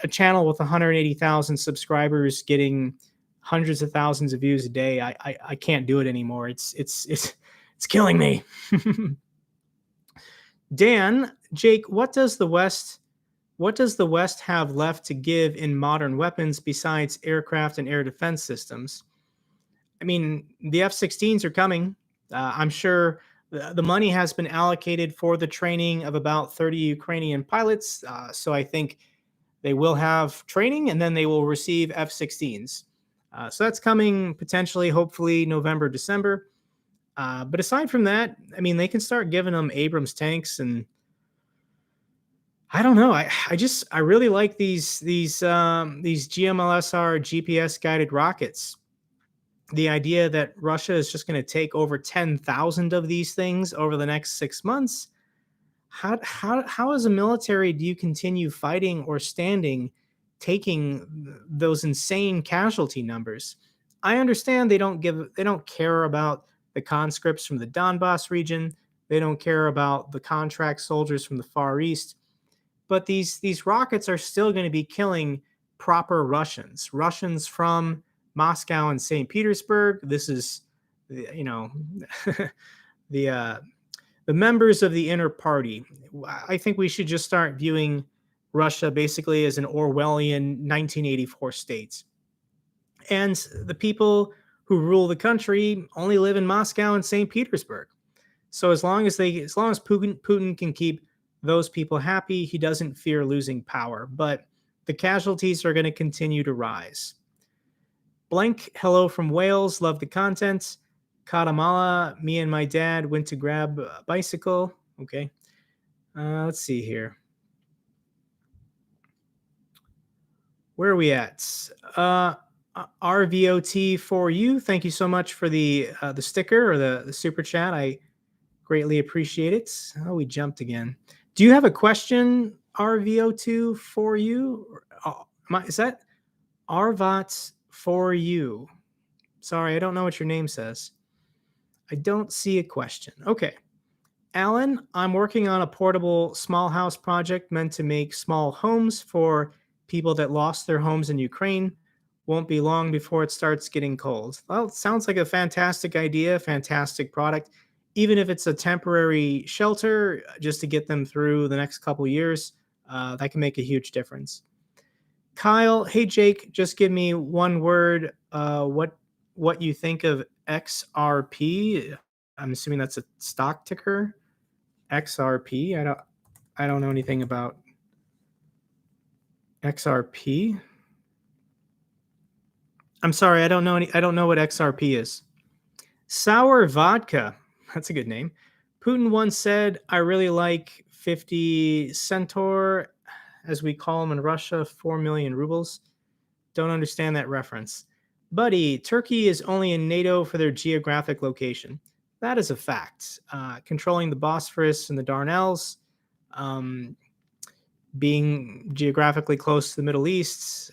channel with 180,000 subscribers getting hundreds of thousands of views a day. I can't do it anymore. It's killing me. Dan, Jake, what does the West have left to give in modern weapons besides aircraft and air defense systems? I mean, the F-16s are coming. I'm sure the money has been allocated for the training of about 30 Ukrainian pilots. So I think they will have training and then they will receive F-16s. So that's coming potentially, hopefully, November, December. But aside from that, I mean, they can start giving them Abrams tanks, and I don't know. I really like these GMLSR GPS guided rockets. The idea that Russia is just going to take over 10,000 of these things over the next 6 months. How as a military do you continue fighting or standing, taking those insane casualty numbers? I understand they don't care about the conscripts from the Donbass region. They don't care about the contract soldiers from the Far East. But these rockets are still going to be killing proper Russians from Moscow and St. Petersburg. This is, the members of the inner party. I think we should just start viewing Russia basically as an Orwellian 1984 state. And the people who rule the country only live in Moscow and St. Petersburg. So as long as Putin can keep those people happy, he doesn't fear losing power. But the casualties are going to continue to rise. Blank, hello from Wales. Love the content. Katamala, me and my dad went to grab a bicycle. Okay. Let's see here. Where are we at? RVOT for you. Thank you so much for the sticker or the super chat. I greatly appreciate it. Oh, we jumped again. Do you have a question, RVO2 for you? Is that RVOT for you? Sorry, I don't know what your name says. I don't see a question. Okay. Alan, I'm working on a portable small house project meant to make small homes for people that lost their homes in Ukraine. Won't be long before it starts getting cold. Well, it sounds like a fantastic idea, fantastic product. Even if it's a temporary shelter just to get them through the next couple years, that can make a huge difference. Kyle, hey Jake, just give me one word. What you think of XRP? I'm assuming that's a stock ticker. XRP. I don't know anything about XRP. I'm sorry, I don't know what XRP is. Sour vodka. That's a good name. Putin once said, I really like 50 centaur, as we call them in Russia, 4 million rubles. Don't understand that reference. Buddy, Turkey is only in NATO for their geographic location. That is a fact. Controlling the Bosphorus and the Dardanelles. being geographically close to the Middle East,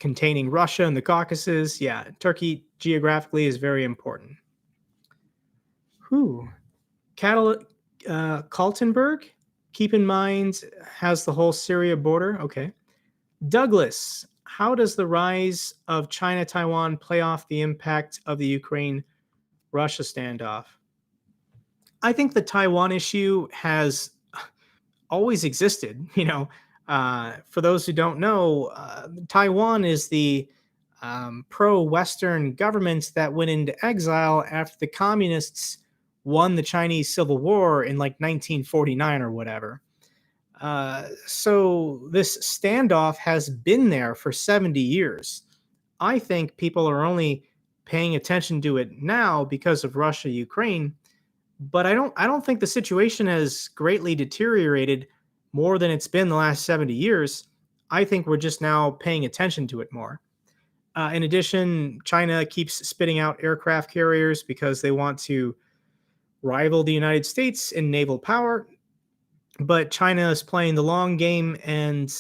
containing Russia and the Caucasus. Yeah, Turkey geographically is very important. Who? Kaltenberg, keep in mind, has the whole Syria border. Okay. Douglas, how does the rise of China Taiwan play off the impact of the Ukraine Russia standoff? I think the Taiwan issue has always existed. For those who don't know, Taiwan is the pro-Western government that went into exile after the communists won the Chinese Civil War in like 1949 or whatever. So this standoff has been there for 70 years. I think people are only paying attention to it now because of Russia, Ukraine, but I don't think the situation has greatly deteriorated more than it's been the last 70 years. I think we're just now paying attention to it more. In addition, China keeps spitting out aircraft carriers because they want to rival the United States in naval power. But China is playing the long game, and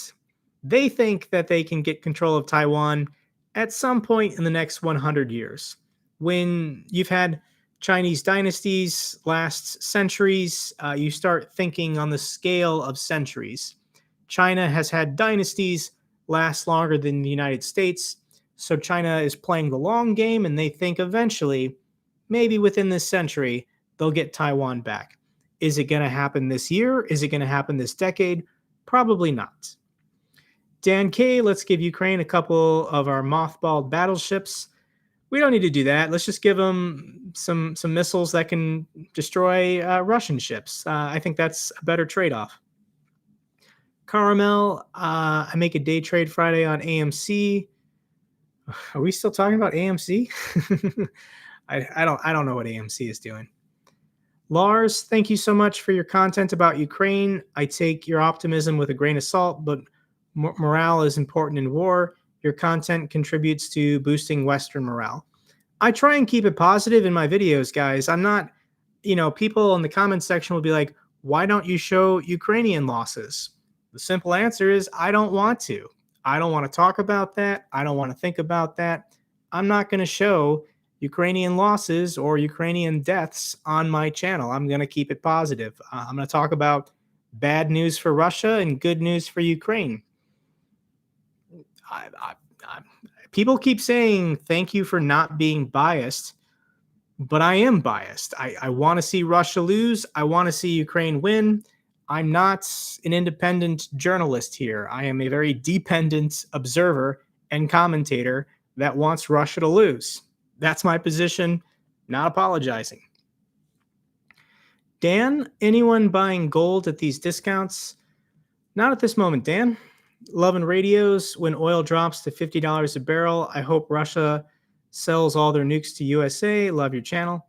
they think that they can get control of Taiwan at some point in the next 100 years. When you've had Chinese dynasties last centuries, you start thinking on the scale of centuries. China has had dynasties last longer than the United States, so China is playing the long game, and they think eventually, maybe within this century, they'll get Taiwan back. Is it going to happen this year? Is it going to happen this decade? Probably not. Dan K, let's give Ukraine a couple of our mothballed battleships. We don't need to do that. Let's just give them some missiles that can destroy Russian ships. I think that's a better trade-off. Caramel, I make a day trade Friday on AMC. Are we still talking about AMC? I don't know what AMC is doing. Lars, thank you so much for your content about Ukraine. I take your optimism with a grain of salt, but morale is important in war. Your content contributes to boosting Western morale. I try and keep it positive in my videos, guys. I'm not, people in the comments section will be like, why don't you show Ukrainian losses? The simple answer is I don't want to. I don't want to talk about that. I don't want to think about that. I'm not going to show Ukrainian losses or Ukrainian deaths on my channel. I'm going to keep it positive. I'm going to talk about bad news for Russia and good news for Ukraine. People keep saying thank you for not being biased, but I am biased. I want to see Russia lose. I want to see Ukraine win. I'm not an independent journalist here. I am a very dependent observer and commentator that wants Russia to lose. That's my position, not apologizing. Dan, anyone buying gold at these discounts? Not at this moment, Dan. Love and radios, when oil drops to $50 a barrel, I hope Russia sells all their nukes to USA. Love your channel.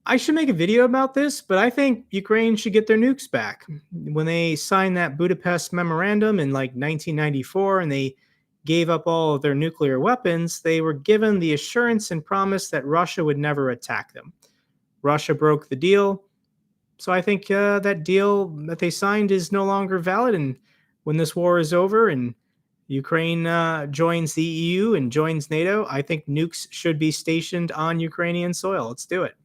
I should make a video about this, but I think Ukraine should get their nukes back. When they signed that Budapest memorandum in like 1994 and they gave up all of their nuclear weapons, they were given the assurance and promise that Russia would never attack them. Russia broke the deal. So I think that deal that they signed is no longer valid. And when this war is over and Ukraine joins the EU and joins NATO, I think nukes should be stationed on Ukrainian soil. Let's do it.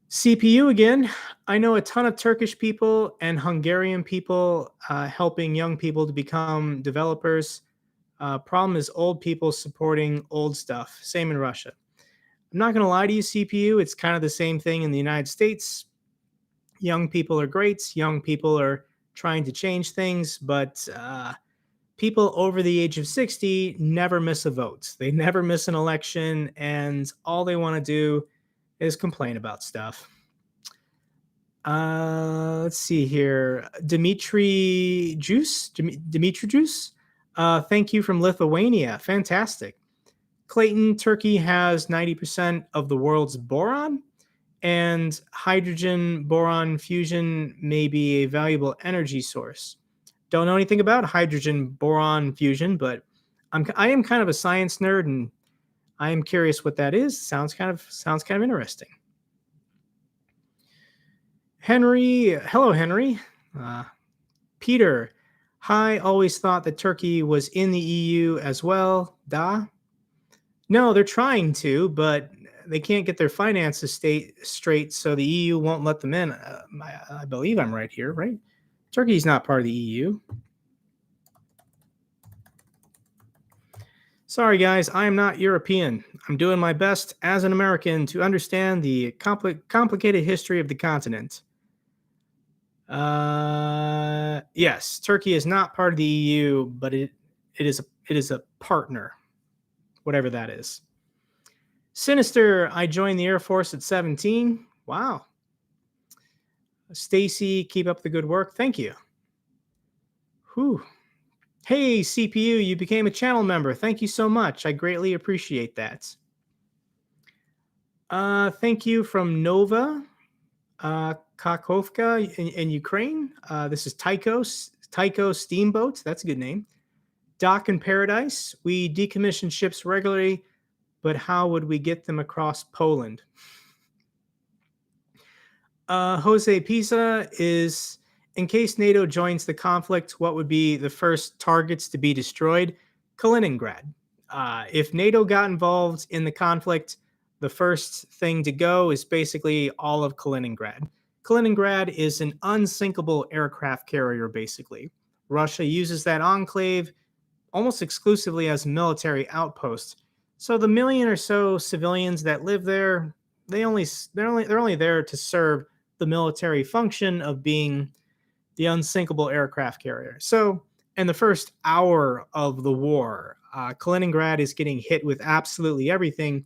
CPU again. I know a ton of Turkish people and Hungarian people helping young people to become developers. Problem is old people supporting old stuff. Same in Russia. I'm not going to lie to you, CPU. It's kind of the same thing in the United States. Young people are great. Young people are trying to change things, but people over the age of 60 never miss a vote. They never miss an election, and all they want to do is complain about stuff. Let's see here. Dimitri Juice. Thank you from Lithuania. Fantastic. Clayton, Turkey has 90% of the world's boron, and hydrogen boron fusion may be a valuable energy source. Don't know anything about hydrogen boron fusion, but I am kind of a science nerd, and I am curious what that is. Sounds kind of interesting. Henry, hello, Henry. Uh, Peter, hi, always thought that Turkey was in the EU as well. Da? No, they're trying to, but they can't get their finances straight, so the EU won't let them in. I believe I'm right here, right? Turkey's not part of the EU. Sorry, guys, I am not European. I'm doing my best as an American to understand the complicated history of the continent. Yes, Turkey is not part of the EU, but it is a partner, whatever that is. Sinister, I joined the Air Force at 17. Wow. Stacy, keep up the good work. Thank you. Whew. Hey, CPU, you became a channel member. Thank you so much. I greatly appreciate that. Thank you from Nova Kakovka in Ukraine. This is Tycho Steamboat. That's a good name. Dock in Paradise. We decommission ships regularly, but how would we get them across Poland? Jose Pisa is, in case NATO joins the conflict, what would be the first targets to be destroyed? Kaliningrad. If NATO got involved in the conflict, the first thing to go is basically all of Kaliningrad. Kaliningrad is an unsinkable aircraft carrier, basically. Russia uses that enclave almost exclusively as a military outpost. So the million or so civilians that live there, they're only there to serve the military function of being the unsinkable aircraft carrier. So in the first hour of the war, Kaliningrad is getting hit with absolutely everything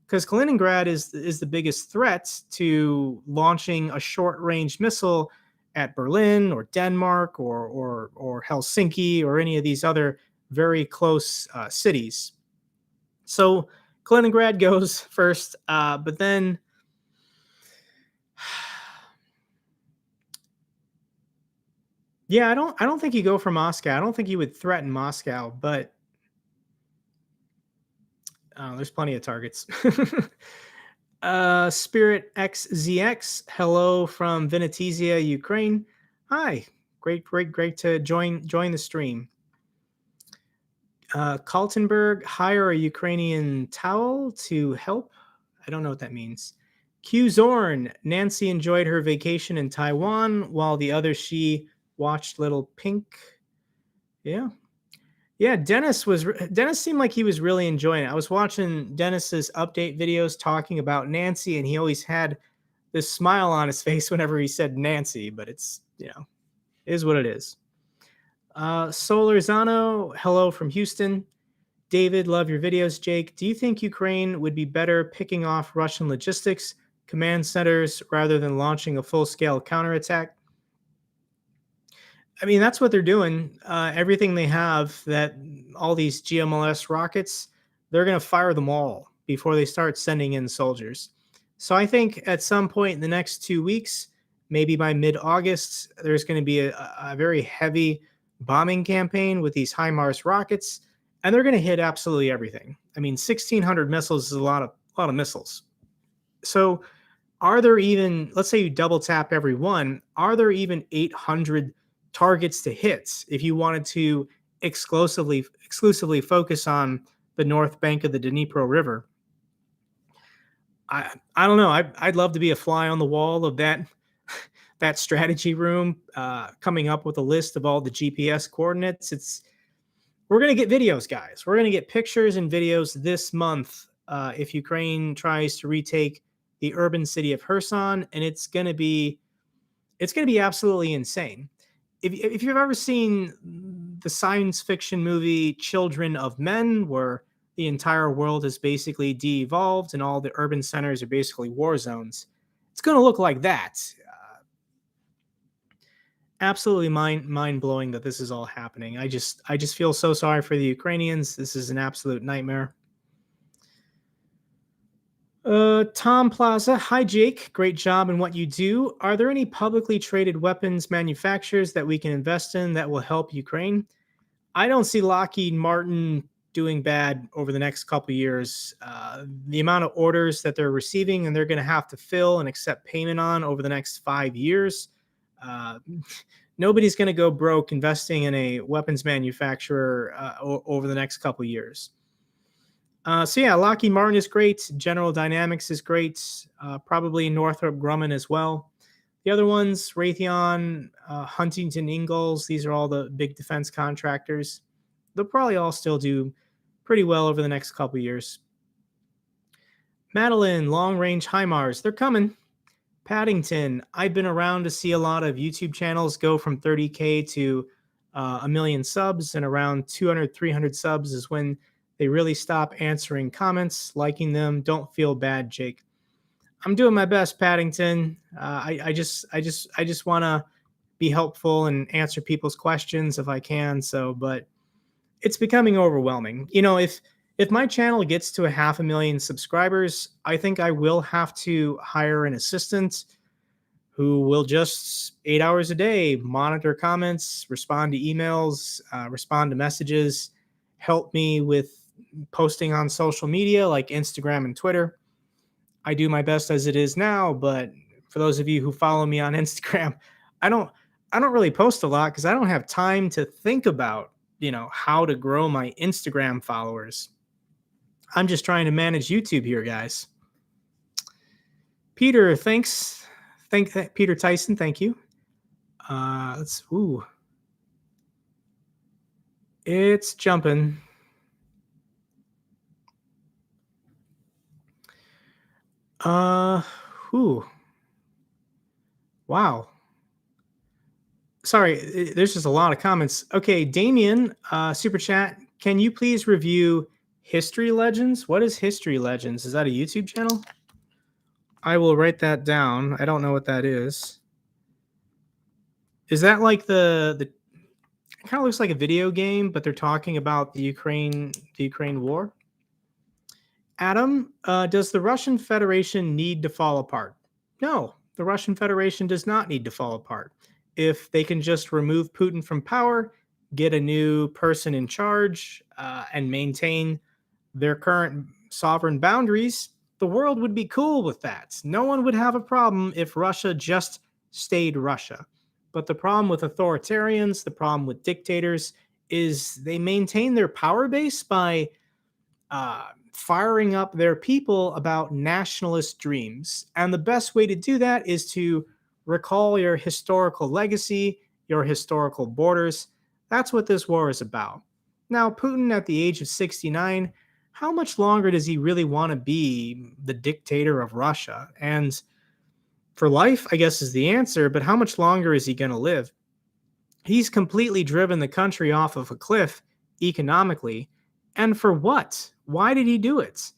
because Kaliningrad is the biggest threat to launching a short-range missile at Berlin or Denmark or Helsinki or any of these other very close cities. So Kaliningrad goes first, but then yeah, I don't think you go for Moscow. I don't think you would threaten Moscow, but there's plenty of targets. Spirit XZX, hello from Vinnytsia, Ukraine. Hi, great to join the stream. Kaltenberg, hire a Ukrainian towel to help. I don't know what that means. Q Zorn, Nancy enjoyed her vacation in Taiwan while the other she watched Little Pink. Yeah. Yeah, Dennis seemed like he was really enjoying it. I was watching Dennis's update videos talking about Nancy, and he always had this smile on his face whenever he said Nancy, but it's, is what it is. Solarzano, hello from Houston. David, love your videos. Jake, do you think Ukraine would be better picking off Russian logistics, command centers, rather than launching a full-scale counterattack? I mean, that's what they're doing. Everything they have, that all these GMLS rockets, they're going to fire them all before they start sending in soldiers. So I think at some point in the next 2 weeks, maybe by mid-August, there's going to be a very heavy bombing campaign with these HIMARS rockets, and they're going to hit absolutely everything. I mean, 1,600 missiles is a lot of missiles. So are there even, let's say you double tap every one, are there even 800 targets to hit if you wanted to exclusively focus on the north bank of the Dnipro River? I don't know. I'd love to be a fly on the wall of that strategy room, coming up with a list of all the GPS coordinates. We're going to get videos, guys. We're going to get pictures and videos this month if Ukraine tries to retake the urban city of Kherson, and it's going to be absolutely insane. If you've ever seen the science fiction movie Children of Men, where the entire world is basically de-evolved and all the urban centers are basically war zones, it's going to look like that. Absolutely mind-blowing that this is all happening. I just feel so sorry for the Ukrainians. This is an absolute nightmare. Tom Plaza, hi Jake, great job in what you do. Are there any publicly traded weapons manufacturers that we can invest in that will help Ukraine? I don't see Lockheed Martin doing bad over the next couple years. The amount of orders that they're receiving and they're going to have to fill and accept payment on over the next 5 years. Uh, Nobody's going to go broke investing in a weapons manufacturer over the next couple years. So yeah, Lockheed Martin is great. General Dynamics is great. Probably Northrop Grumman as well. The other ones, Raytheon, Huntington Ingalls, these are all the big defense contractors. They'll probably all still do pretty well over the next couple years. Madeline, Long Range HIMARS, they're coming. Paddington, I've been around to see a lot of YouTube channels go from 30K to a million subs, and around 200, 300 subs is when they really stop answering comments, liking them. Don't feel bad, Jake. I'm doing my best, Paddington. I just want to be helpful and answer people's questions if I can. So, but it's becoming overwhelming. You know, if my channel gets to 500,000 subscribers, I think I will have to hire an assistant who will just 8 hours a day monitor comments, respond to emails, respond to messages, help me with posting on social media like Instagram and Twitter. I do my best as it is now, but for those of you who follow me on Instagram, I don't really post a lot because I don't have time to think about, how to grow my Instagram followers. I'm just trying to manage YouTube here, guys. Peter, thanks. Peter Tyson, thank you. It's jumping. Wow. Sorry, there's just a lot of comments. Okay, Damien, super chat. Can you please review History Legends? What is History Legends? Is that a YouTube channel? I will write that down. I don't know what that is. Is that like the it kind of looks like a video game, but they're talking about the Ukraine war? Adam, does the Russian Federation need to fall apart? No, the Russian Federation does not need to fall apart. If they can just remove Putin from power, get a new person in charge, and maintain their current sovereign boundaries, the world would be cool with that. No one would have a problem if Russia just stayed Russia. But the problem with authoritarians, the problem with dictators, is they maintain their power base by firing up their people about nationalist dreams. And the best way to do that is to recall your historical legacy, your historical borders. That's what this war is about. Now, Putin, at the age of 69, how much longer does he really want to be the dictator of Russia? And for life, I guess, is the answer, but how much longer is he going to live? He's completely driven the country off of a cliff economically. And for what? Why did he do it?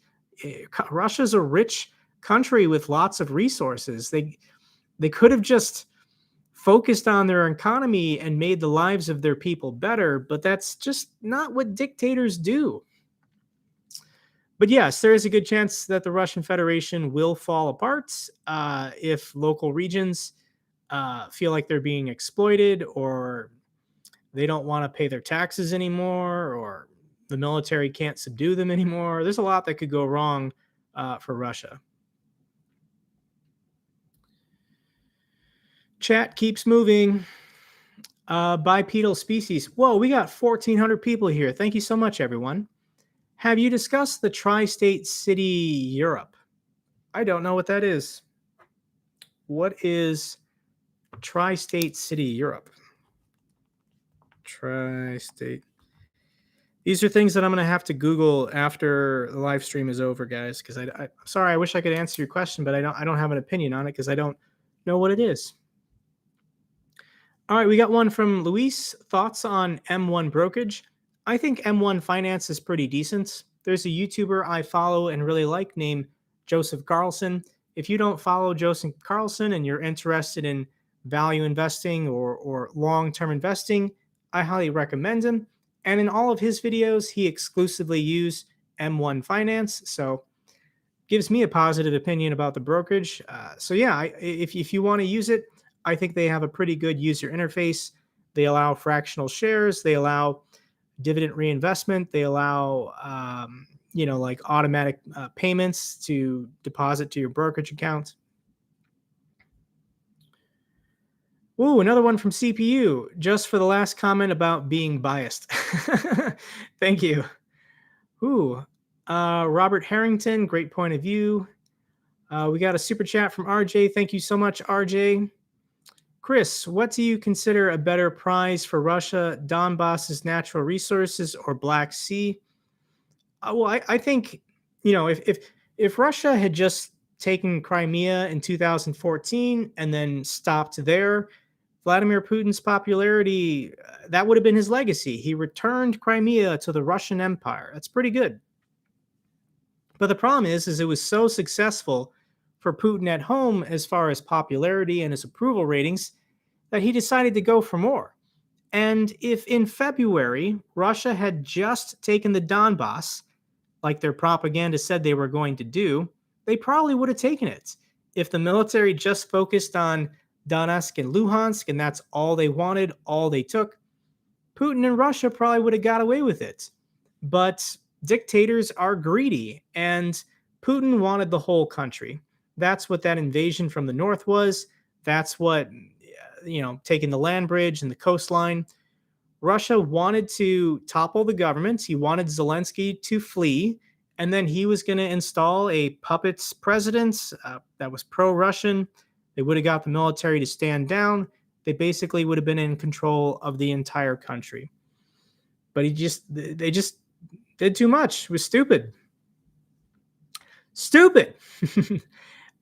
Russia's a rich country with lots of resources. They could have just focused on their economy and made the lives of their people better, but that's just not what dictators do. But yes, there is a good chance that the Russian Federation will fall apart if local regions feel like they're being exploited, or they don't want to pay their taxes anymore, or the military can't subdue them anymore. There's a lot that could go wrong for Russia. Chat keeps moving. Bipedal species. Whoa, we got 1,400 people here. Thank you so much, everyone. Have you discussed the tri-state city Europe? I don't know what that is. What is tri-state city Europe? Tri-state. These are things that I'm going to have to Google after the live stream is over, guys, because I'm sorry, I wish I could answer your question, but I don't have an opinion on it because I don't know what it is. All right, we got one from Luis. Thoughts on M1 brokerage? I think M1 Finance is pretty decent. There's a YouTuber I follow and really like named Joseph Carlson. If you don't follow Joseph Carlson and you're interested in value investing or long-term investing, I highly recommend him. And in all of his videos, he exclusively used M1 Finance. So gives me a positive opinion about the brokerage. So yeah, if you want to use it, I think they have a pretty good user interface. They allow fractional shares. They allow dividend reinvestment. They allow, like automatic payments to deposit to your brokerage account. Ooh, another one from CPU, just for the last comment about being biased. Thank you. Ooh, Robert Harrington, great point of view. We got a super chat from RJ. Thank you so much, RJ. Chris, what do you consider a better prize for Russia, Donbass's natural resources or Black Sea? I think, if Russia had just taken Crimea in 2014 and then stopped there, Vladimir Putin's popularity, that would have been his legacy. He returned Crimea to the Russian Empire. That's pretty good. But the problem is it was so successful for Putin at home as far as popularity and his approval ratings that he decided to go for more. And if in February Russia had just taken the Donbass, like their propaganda said they were going to do, they probably would have taken it. If the military just focused on Donetsk and Luhansk and that's all they wanted, all they took, Putin and Russia probably would have got away with it. But dictators are greedy, and Putin wanted the whole country. That's what that invasion from the north was. That's what, taking the land bridge and the coastline. Russia wanted to topple the government. He wanted Zelensky to flee, and then he was going to install a puppets president that was pro-Russian. They would have got the military to stand down. They basically would have been in control of the entire country. But they just did too much. It was stupid. Stupid.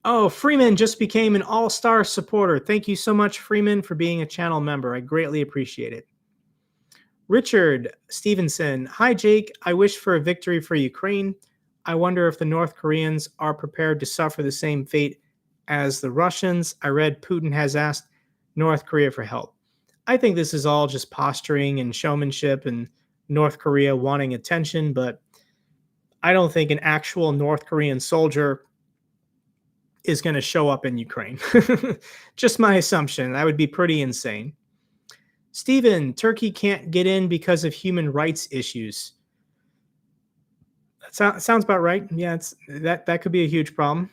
Oh, Freeman just became an all-star supporter. Thank you so much, Freeman, for being a channel member. I greatly appreciate it. Richard Stevenson. Hi, Jake. I wish for a victory for Ukraine. I wonder if the North Koreans are prepared to suffer the same fate as the Russians. I read Putin has asked North Korea for help. I think this is all just posturing and showmanship and North Korea wanting attention, but I don't think an actual North Korean soldier is going to show up in Ukraine. Just my assumption. That would be pretty insane. Stephen, Turkey can't get in because of human rights issues. That sounds about right. Yeah, that could be a huge problem.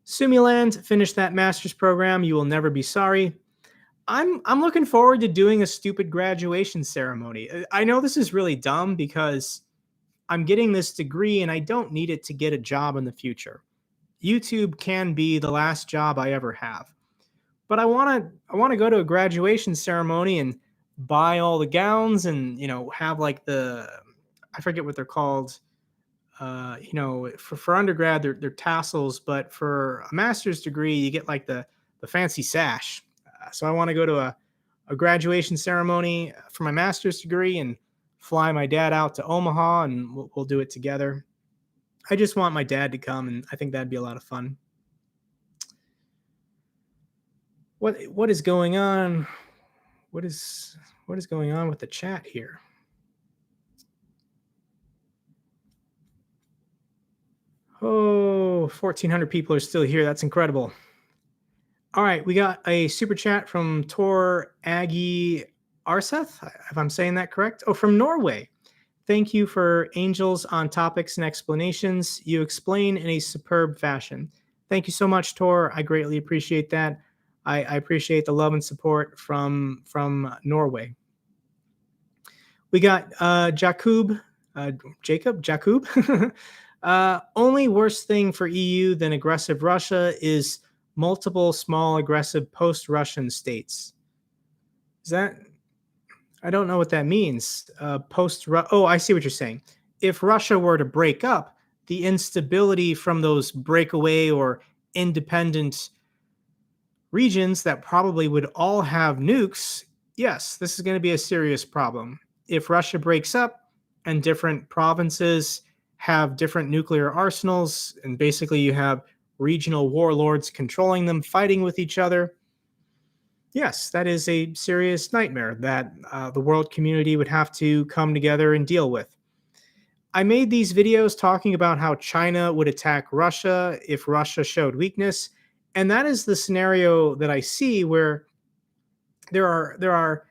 Sumiland, finish that master's program. You will never be sorry. I'm looking forward to doing a stupid graduation ceremony. I know this is really dumb because I'm getting this degree and I don't need it to get a job in the future. YouTube can be the last job I ever have. But I want to go to a graduation ceremony and buy all the gowns and, have like I forget what they're called. For undergrad, they're tassels, but for a master's degree, you get like the fancy sash. So I want to go to a graduation ceremony for my master's degree and fly my dad out to Omaha, and we'll do it together. I just want my dad to come, and I think that'd be a lot of fun. What is going on? What is going on with the chat here? Oh, 1,400 people are still here. That's incredible. All right, we got a super chat from Tor Aggie Arseth, if I'm saying that correct. Oh, from Norway. Thank you for Angels on Topics and Explanations. You explain in a superb fashion. Thank you so much, Tor. I greatly appreciate that. I appreciate the love and support from Norway. We got Jakub. Only worse thing for EU than aggressive Russia is multiple small aggressive post-Russian states. Is that? I don't know what that means. Oh, I see what you're saying. If Russia were to break up, the instability from those breakaway or independent regions that probably would all have nukes, yes, this is going to be a serious problem. If Russia breaks up and different provinces have different nuclear arsenals, and basically you have regional warlords controlling them, fighting with each other, yes, that is a serious nightmare that the world community would have to come together and deal with. I made these videos talking about how China would attack Russia if Russia showed weakness, and that is the scenario that I see where there are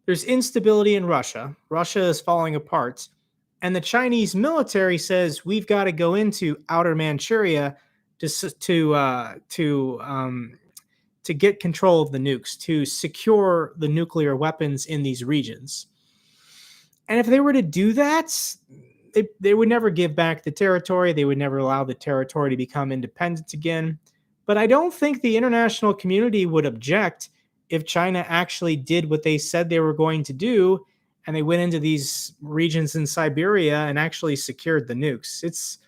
There's instability in Russia. Russia is falling apart. And the Chinese military says we've got to go into outer Manchuria to get control of the nukes, to secure the nuclear weapons in these regions. And if they were to do that, they would never give back the territory. They would never allow the territory to become independent again. But I don't think the international community would object if China actually did what they said they were going to do and they went into these regions in Siberia and actually secured the nukes. It's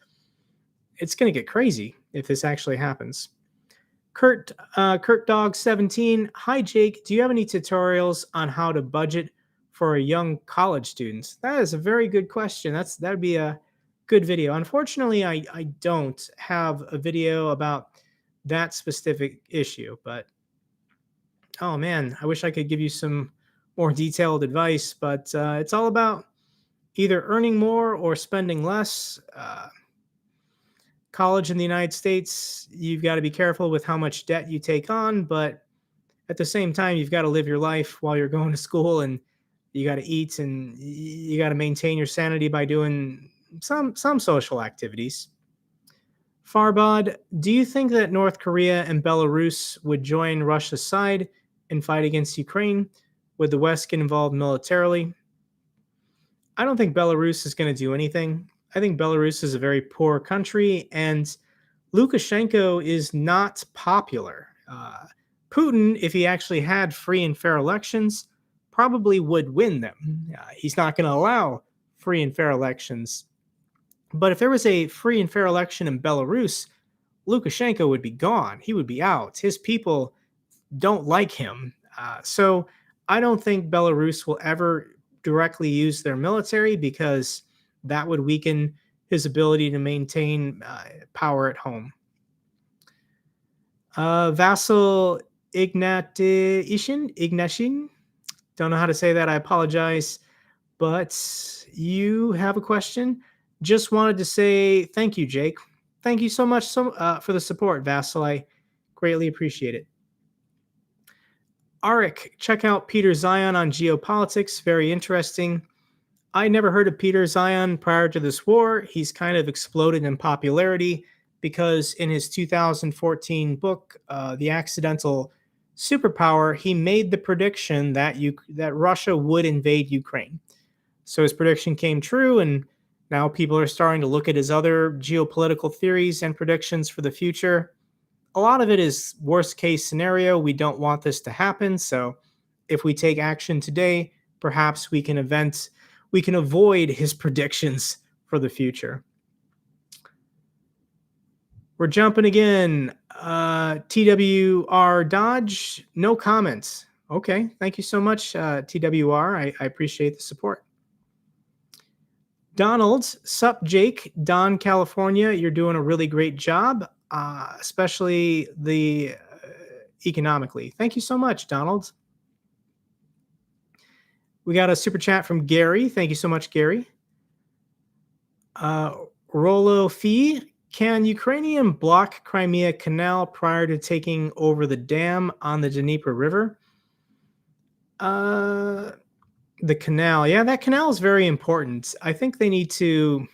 going to get crazy if this actually happens. Kurt Dog 17. Hi Jake, do you have any tutorials on how to budget for a young college student? That is a very good question. That'd be a good video. Unfortunately, I don't have a video about that specific issue, but oh man, I wish I could give you some more detailed advice, but it's all about either earning more or spending less. College in the United States, you've got to be careful with how much debt you take on, but at the same time, you've got to live your life while you're going to school, and you got to eat, and you got to maintain your sanity by doing some social activities. Farbod, do you think that North Korea and Belarus would join Russia's side and fight against Ukraine? Would the West get involved militarily? I don't think Belarus is going to do anything. I think Belarus is a very poor country, and Lukashenko is not popular. Putin, if he actually had free and fair elections, probably would win them. He's not going to allow free and fair elections. But if there was a free and fair election in Belarus, Lukashenko would be gone. He would be out. His people don't like him. So I don't think Belarus will ever directly use their military because that would weaken his ability to maintain power at home. Vassal Ignatian, don't know how to say that. I apologize. But you have a question? Just wanted to say thank you, Jake. Thank you so much for the support, Vassal. I greatly appreciate it. Arik, check out Peter Zion on Geopolitics. Very interesting. I never heard of Peter Zion prior to this war. He's kind of exploded in popularity because in his 2014 book, The Accidental Superpower, he made the prediction that Russia would invade Ukraine. So his prediction came true, and now people are starting to look at his other geopolitical theories and predictions for the future. A lot of it is worst case scenario. We don't want this to happen. So if we take action today, perhaps we can avoid his predictions for the future. We're jumping again. TWR Dodge, no comments. Okay, thank you so much, TWR. I appreciate the support. Donald, sup, Jake, Don, California. You're doing a really great job, especially the economically. Thank you so much, Donald. We got a super chat from Gary. Thank you so much, Gary. Rolo Fee, can Ukrainian block Crimea Canal prior to taking over the dam on the Dnieper River? The canal. Yeah, that canal is very important. I think they need to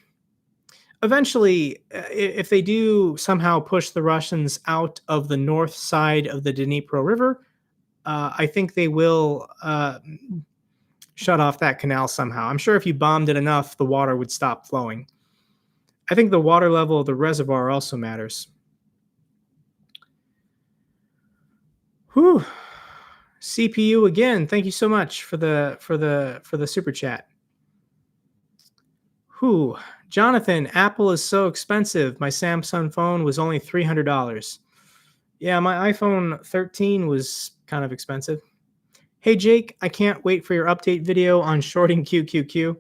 eventually, if they do somehow push the Russians out of the north side of the Dnieper River, I think they will shut off that canal somehow. I'm sure if you bombed it enough, the water would stop flowing. I think the water level of the reservoir also matters. Whew. CPU again. Thank you so much for the super chat. Whew. Jonathan, Apple is so expensive. My Samsung phone was only $300. Yeah, my iPhone 13 was kind of expensive. Hey Jake, I can't wait for your update video on shorting QQQ.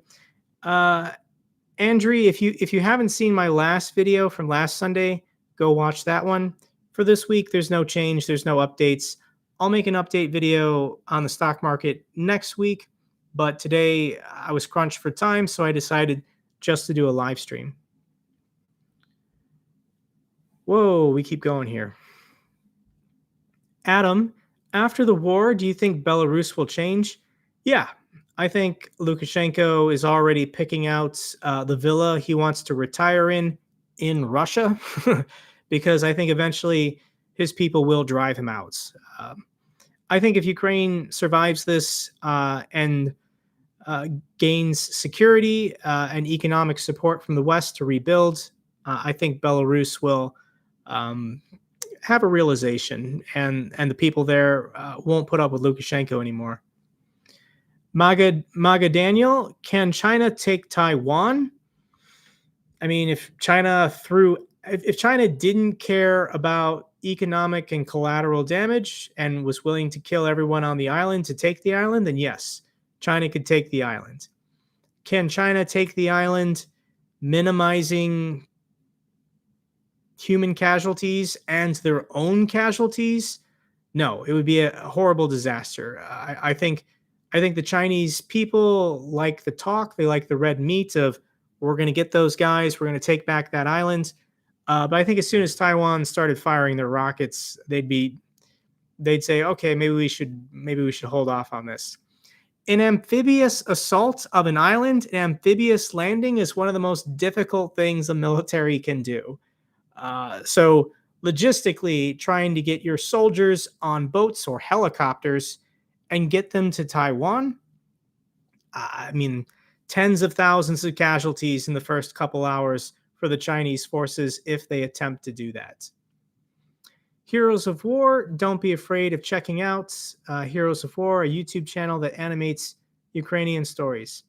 Andrew, if you haven't seen my last video from last Sunday, go watch that one. For this week, there's no change. There's no updates. I'll make an update video on the stock market next week, but today I was crunched for time, so I decided just to do a live stream. Whoa, we keep going here. Adam, after the war, do you think Belarus will change? Yeah, I think Lukashenko is already picking out the villa he wants to retire in Russia, because I think eventually his people will drive him out. Um, I think if Ukraine survives this and uh, gains security and economic support from the West to rebuild, I think Belarus will um, have a realization, and the people there won't put up with Lukashenko anymore. Maga Daniel, can China take Taiwan? I mean, if China didn't care about economic and collateral damage and was willing to kill everyone on the island to take the island, then yes, China could take the island. Can China take the island, minimizing human casualties and their own casualties? No, it would be a horrible disaster. I think the Chinese people like the talk. They like the red meat of we're going to get those guys. We're going to take back that island. But I think as soon as Taiwan started firing their rockets, they'd say, okay, maybe we should hold off on this. An amphibious assault of an island, an amphibious landing is one of the most difficult things a military can do. So logistically, trying to get your soldiers on boats or helicopters and get them to Taiwan, I mean, tens of thousands of casualties in the first couple hours for the Chinese forces if they attempt to do that. Heroes of War, don't be afraid of checking out Heroes of War, a YouTube channel that animates Ukrainian stories.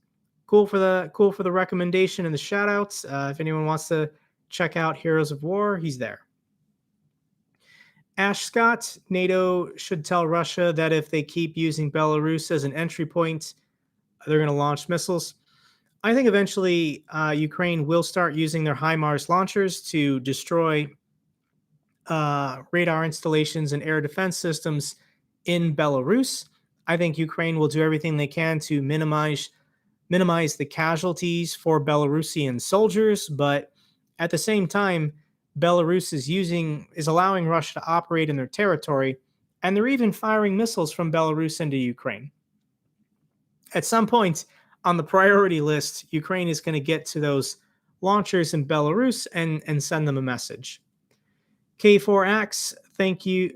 Cool for the recommendation and the shout outs. If anyone wants to check out Heroes of War, he's there. Ash Scott, NATO should tell Russia that if they keep using Belarus as an entry point, they're going to launch missiles. I think eventually Ukraine will start using their HIMARS launchers to destroy radar installations and air defense systems in Belarus. I think Ukraine will do everything they can to minimize the casualties for Belarusian soldiers, but at the same time, Belarus is allowing Russia to operate in their territory, and they're even firing missiles from Belarus into Ukraine. At some point on the priority list, Ukraine is going to get to those launchers in Belarus and send them a message. K4Ax,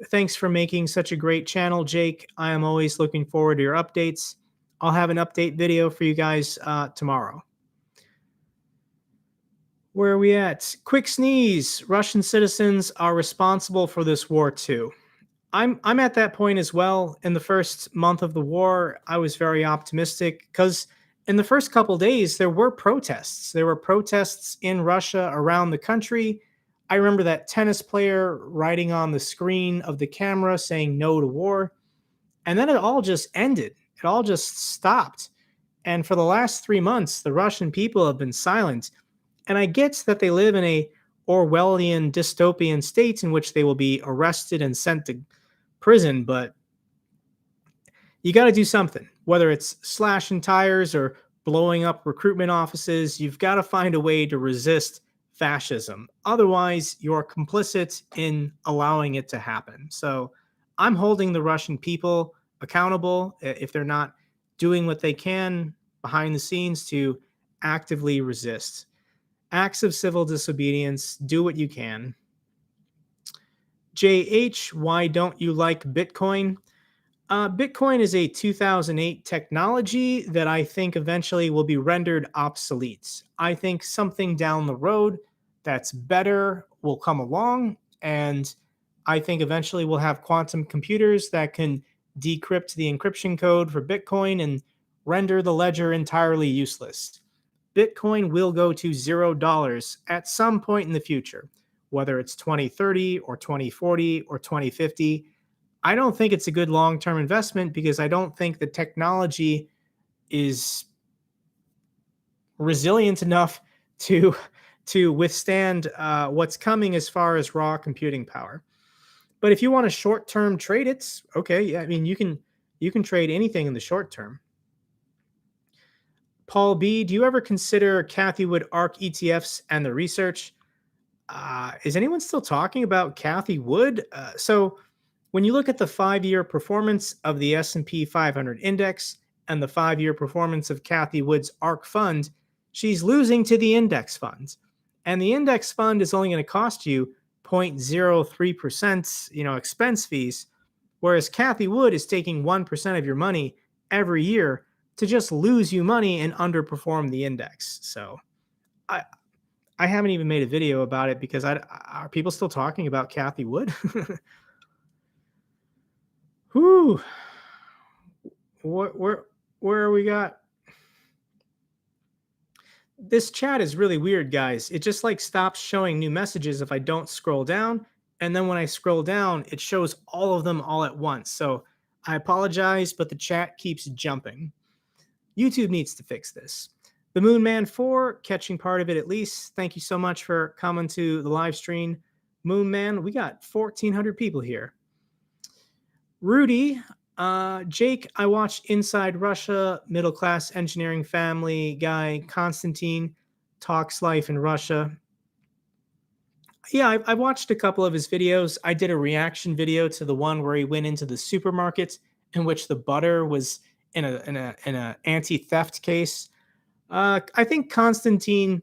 thanks for making such a great channel, Jake. I am always looking forward to your updates. I'll have an update video for you guys tomorrow. Where are we at? Quick sneeze. Russian citizens are responsible for this war too. I'm at that point as well. In the first month of the war, I was very optimistic because in the first couple days there were protests. There were protests in Russia around the country. I remember that tennis player writing on the screen of the camera saying no to war. And then it all just ended. It all just stopped. And for the last 3 months, the Russian people have been silent. And I get that they live in a Orwellian dystopian state in which they will be arrested and sent to prison, but you got to do something. Whether it's slashing tires or blowing up recruitment offices, you've got to find a way to resist fascism. Otherwise, you're complicit in allowing it to happen. So I'm holding the Russian people accountable if they're not doing what they can behind the scenes to actively resist. Acts of civil disobedience, do what you can. JH, why don't you like Bitcoin? Bitcoin is a 2008 technology that I think eventually will be rendered obsolete. I think something down the road that's better will come along, and I think eventually we'll have quantum computers that can decrypt the encryption code for Bitcoin and render the ledger entirely useless. Bitcoin will go to $0 at some point in the future, whether it's 2030 or 2040 or 2050. I don't think it's a good long-term investment because I don't think the technology is resilient enough to withstand what's coming as far as raw computing power. But if you want to short-term trade it, okay. Yeah, I mean you can trade anything in the short term. Paul B, do you ever consider Cathy Wood ARK ETFs and the research? Is anyone still talking about Cathy Wood? So when you look at the 5-year performance of the S&P 500 index, and the 5-year performance of Cathy Wood's ARK fund, she's losing to the index fund. And the index fund is only going to cost you 0.03%, expense fees, whereas Cathy Wood is taking 1% of your money every year to just lose you money and underperform the index. So I I haven't even made a video about it because are people still talking about Cathy Wood? Whew. What where are we got? This chat is really weird, guys. It just like stops showing new messages if I don't scroll down, and then when I scroll down, it shows all of them all at once. So I apologize, but the chat keeps jumping. YouTube needs to fix this. The Moon Man 4, catching part of it at least. Thank you so much for coming to the live stream. Moon Man, we got 1,400 people here. Rudy, Jake, I watched Inside Russia, middle class engineering family guy. Constantine talks life in Russia. Yeah, I've watched a couple of his videos. I did a reaction video to the one where he went into the supermarket in which the butter was in a anti-theft case. I think Constantine.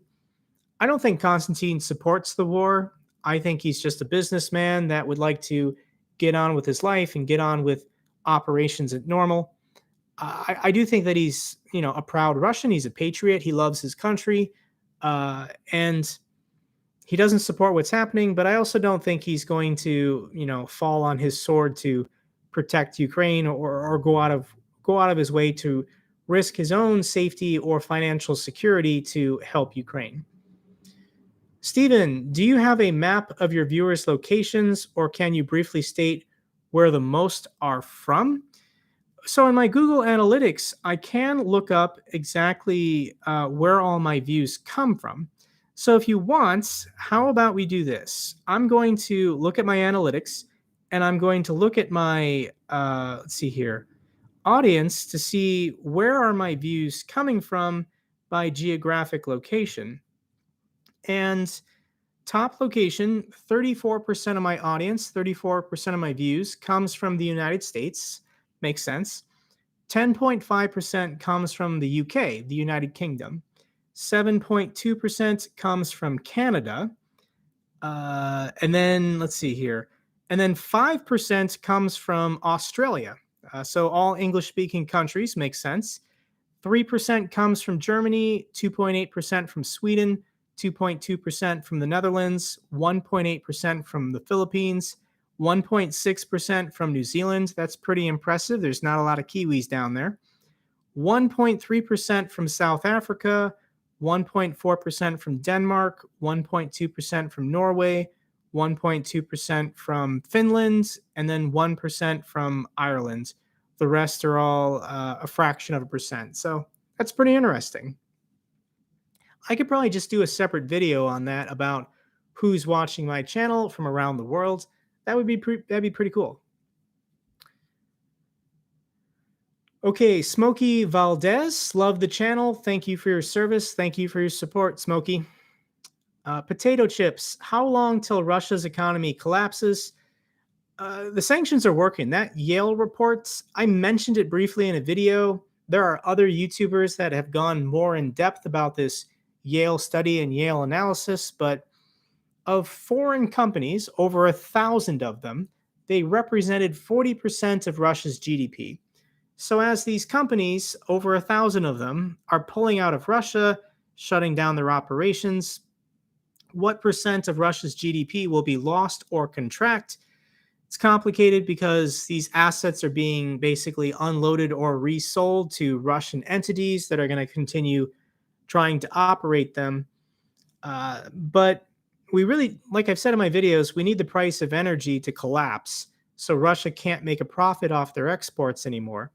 I don't think Constantine supports the war. I think he's just a businessman that would like to get on with his life and get on with operations at normal. I do think that he's, a proud Russian. He's a patriot. He loves his country, and he doesn't support what's happening. But I also don't think he's going to, fall on his sword to protect Ukraine or go out of his way to risk his own safety or financial security to help Ukraine. Stephen, do you have a map of your viewers' locations, or can you briefly state where the most are from? So in my Google Analytics, I can look up exactly where all my views come from. So if you want, how about we do this? I'm going to look at my analytics, and I'm going to look at my, let's see here, audience to see where are my views coming from by geographic location. And top location, 34% of my audience, 34% of my views comes from the United States. Makes sense. 10.5% comes from the UK, the United Kingdom. 7.2% comes from Canada. And then let's see here. And then 5% comes from Australia. So all English-speaking countries, makes sense. 3% comes from Germany, 2.8% from Sweden, 2.2% from the Netherlands, 1.8% from the Philippines, 1.6% from New Zealand. That's pretty impressive. There's not a lot of Kiwis down there. 1.3% from South Africa, 1.4% from Denmark, 1.2% from Norway, 1.2% from Finland, and then 1% from Ireland. The rest are all a fraction of a percent. So that's pretty interesting. I could probably just do a separate video on that about who's watching my channel from around the world. That'd be pretty cool. Okay, Smokey Valdez, love the channel. Thank you for your service. Thank you for your support, Smokey. Potato chips, how long till Russia's economy collapses? The sanctions are working. That Yale report, I mentioned it briefly in a video. There are other YouTubers that have gone more in depth about this Yale study and Yale analysis, but of foreign companies, over 1,000 of them, they represented 40% of Russia's GDP. So as these companies, over 1,000 of them, are pulling out of Russia, shutting down their operations, what percent of Russia's GDP will be lost or contract? It's complicated because these assets are being basically unloaded or resold to Russian entities that are going to continue trying to operate them. But we really, like I've said in my videos, we need the price of energy to collapse so Russia can't make a profit off their exports anymore.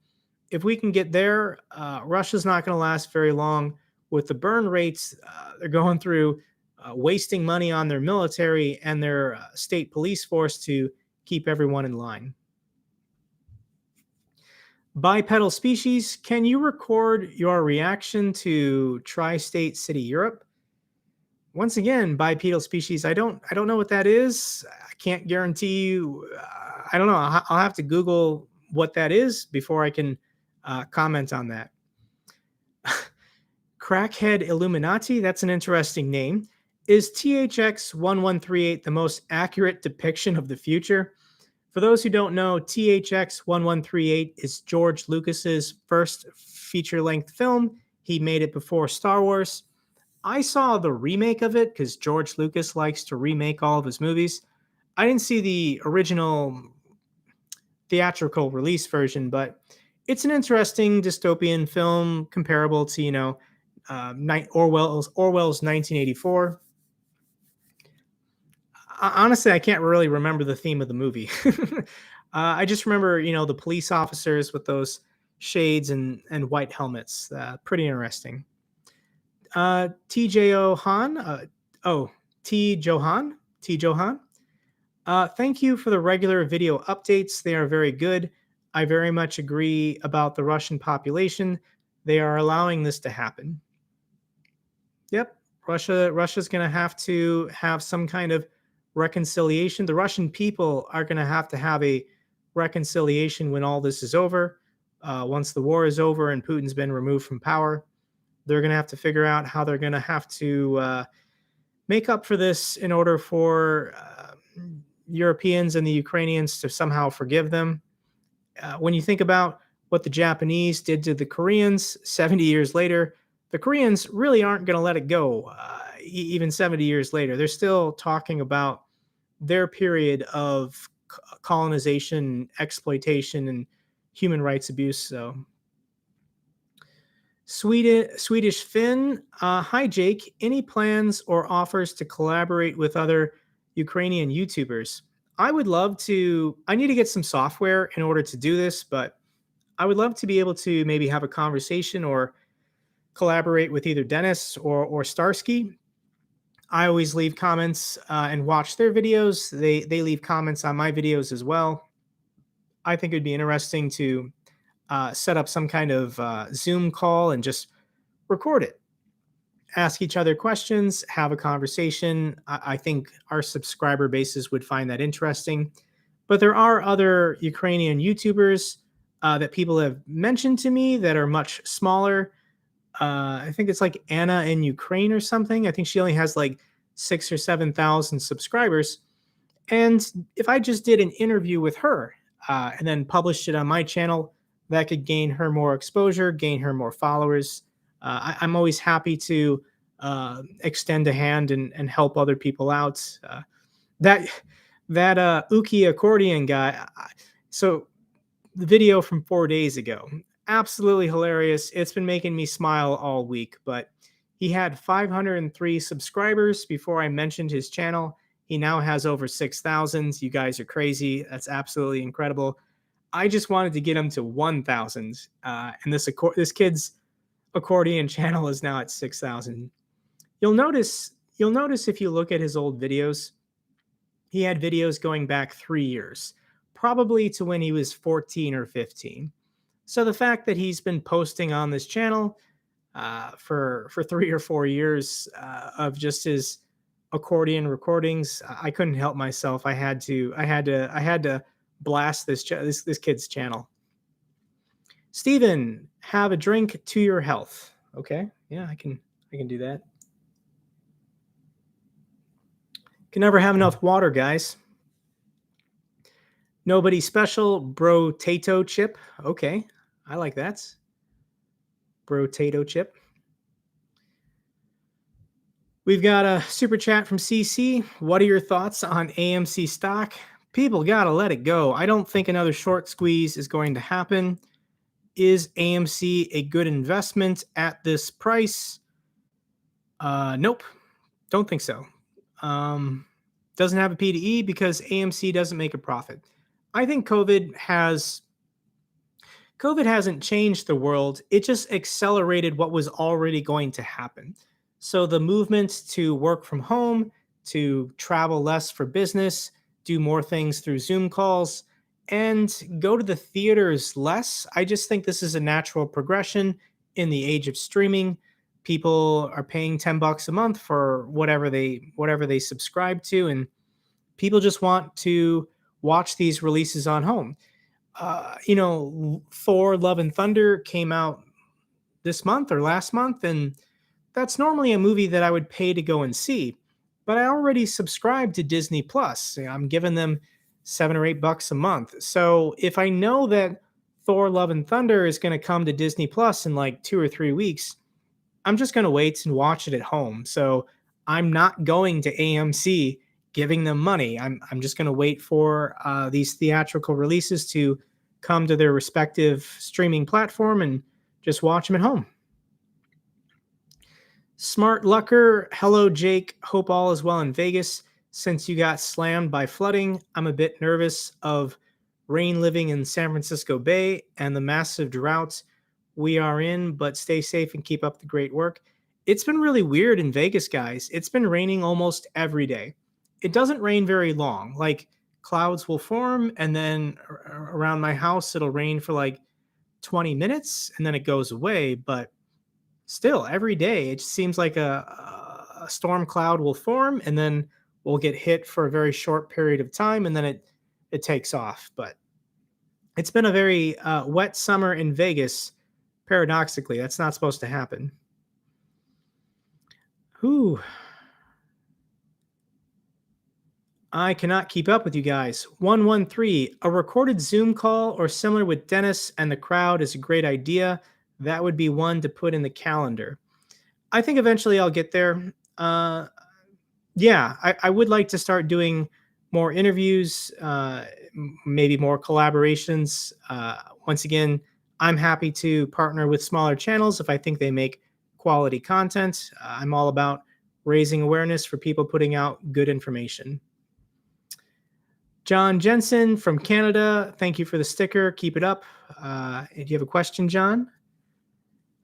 If we can get there, Russia's not going to last very long with the burn rates they're going through, wasting money on their military and their state police force to keep everyone in line. Bipedal species, can you record your reaction to Tri-State City Europe? Once again, bipedal species, I don't know what that is. I can't guarantee you. I don't know. I'll have to Google what that is before I can comment on that. Crackhead Illuminati, that's an interesting name. Is THX 1138 the most accurate depiction of the future? For those who don't know, THX 1138 is George Lucas's first feature length film. He made it before Star Wars. I saw the remake of it because George Lucas likes to remake all of his movies. I didn't see the original theatrical release version, but it's an interesting dystopian film comparable to, Orwell's 1984. Honestly, I can't really remember the theme of the movie. I just remember, the police officers with those shades and white helmets. Pretty interesting. TJO Han. T Johan. T Johan. Thank you for the regular video updates. They are very good. I very much agree about the Russian population. They are allowing this to happen. Yep, Russia's going to have some kind of reconciliation. The Russian people are going to have a reconciliation when all this is over. Once the war is over and Putin's been removed from power, they're going to have to figure out how they're going to have to make up for this in order for Europeans and the Ukrainians to somehow forgive them. When you think about what the Japanese did to the Koreans 70 years later, the Koreans really aren't going to let it go. Even 70 years later, they're still talking about their period of colonization, exploitation, and human rights abuse. So, Swedish Finn, hi Jake. Any plans or offers to collaborate with other Ukrainian YouTubers? I would love to. I need to get some software in order to do this, but I would love to be able to maybe have a conversation or collaborate with either Dennis or Starsky. I always leave comments and watch their videos. They leave comments on my videos as well. I think it'd be interesting to set up some kind of Zoom call and just record it. Ask each other questions, have a conversation. I think our subscriber bases would find that interesting. But there are other Ukrainian YouTubers that people have mentioned to me that are much smaller. I think it's like Anna in Ukraine or something. I think she only has like 6,000 or 7,000 subscribers. And if I just did an interview with her and then published it on my channel, that could gain her more exposure, gain her more followers. I'm always happy to extend a hand and help other people out. That Uki accordion guy. So the video from 4 days ago, absolutely hilarious. It's been making me smile all week. But he had 503 subscribers before I mentioned his channel. He now has over 6,000. You guys are crazy. That's absolutely incredible. I just wanted to get him to 1,000, and this kid's accordion channel is now at 6,000. You'll notice if you look at his old videos, he had videos going back 3 years, probably to when he was 14 or 15. So the fact that he's been posting on this channel for 3 or 4 years of just his accordion recordings, I couldn't help myself. I had to blast this kid's channel. Steven, have a drink to your health. Okay, yeah, I can do that. Can never have enough water, guys. Nobody special, bro tato chip. Okay, I like that. Bro tato chip. We've got a super chat from CC. What are your thoughts on AMC stock? People gotta let it go. I don't think another short squeeze is going to happen. Is AMC a good investment at this price? Nope. Don't think so. Doesn't have a P/E because AMC doesn't make a profit. I think COVID hasn't changed the world. It just accelerated what was already going to happen. So the movement to work from home, to travel less for business, do more things through Zoom calls, and go to the theaters less. I just think this is a natural progression in the age of streaming. People are paying $10 a month for whatever they subscribe to, and people just want to watch these releases on home. Thor: Love and Thunder came out this month or last month, and that's normally a movie that I would pay to go and see. But I already subscribe to Disney Plus. I'm giving them $7 or $8 a month. So if I know that Thor: Love and Thunder is going to come to Disney Plus in like 2 or 3 weeks, I'm just going to wait and watch it at home. So I'm not going to AMC giving them money. I'm just going to wait for these theatrical releases to come to their respective streaming platform and just watch them at home. Smart Lucker, hello Jake. Hope all is well in Vegas. Since you got slammed by flooding, I'm a bit nervous of rain living in San Francisco Bay and the massive droughts we are in, but stay safe and keep up the great work. It's been really weird in Vegas, guys. It's been raining almost every day. It doesn't rain very long. Like clouds will form, and then around my house, it'll rain for like 20 minutes and then it goes away. But still, every day, it just seems like a storm cloud will form and then we'll get hit for a very short period of time and then it takes off. But it's been a very wet summer in Vegas. Paradoxically, that's not supposed to happen. Whew. I cannot keep up with you guys. 113, a recorded Zoom call or similar with Dennis and the crowd is a great idea. That would be one to put in the calendar. I think eventually I'll get there. I would like to start doing more interviews, maybe more collaborations. Once again, I'm happy to partner with smaller channels if I think they make quality content. I'm all about raising awareness for people putting out good information. John Jensen from Canada, thank you for the sticker. Keep it up. Do you have a question, John?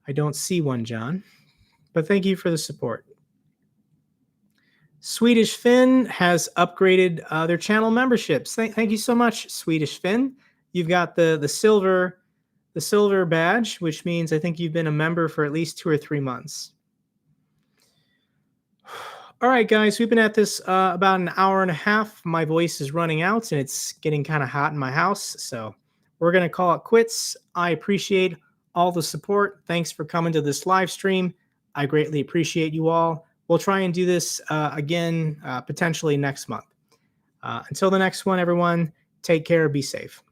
I don't see one, John, but thank you for the support. Swedish Finn has upgraded their channel memberships. Thank you so much, Swedish Finn. You've got the silver badge, which means I think you've been a member for at least 2 or 3 months. All right, guys, we've been at this about an hour and a half. My voice is running out and it's getting kind of hot in my house. So we're going to call it quits. I appreciate all the support. Thanks for coming to this live stream. I greatly appreciate you all. We'll try and do this again, potentially next month. Until the next one, everyone, take care, be safe.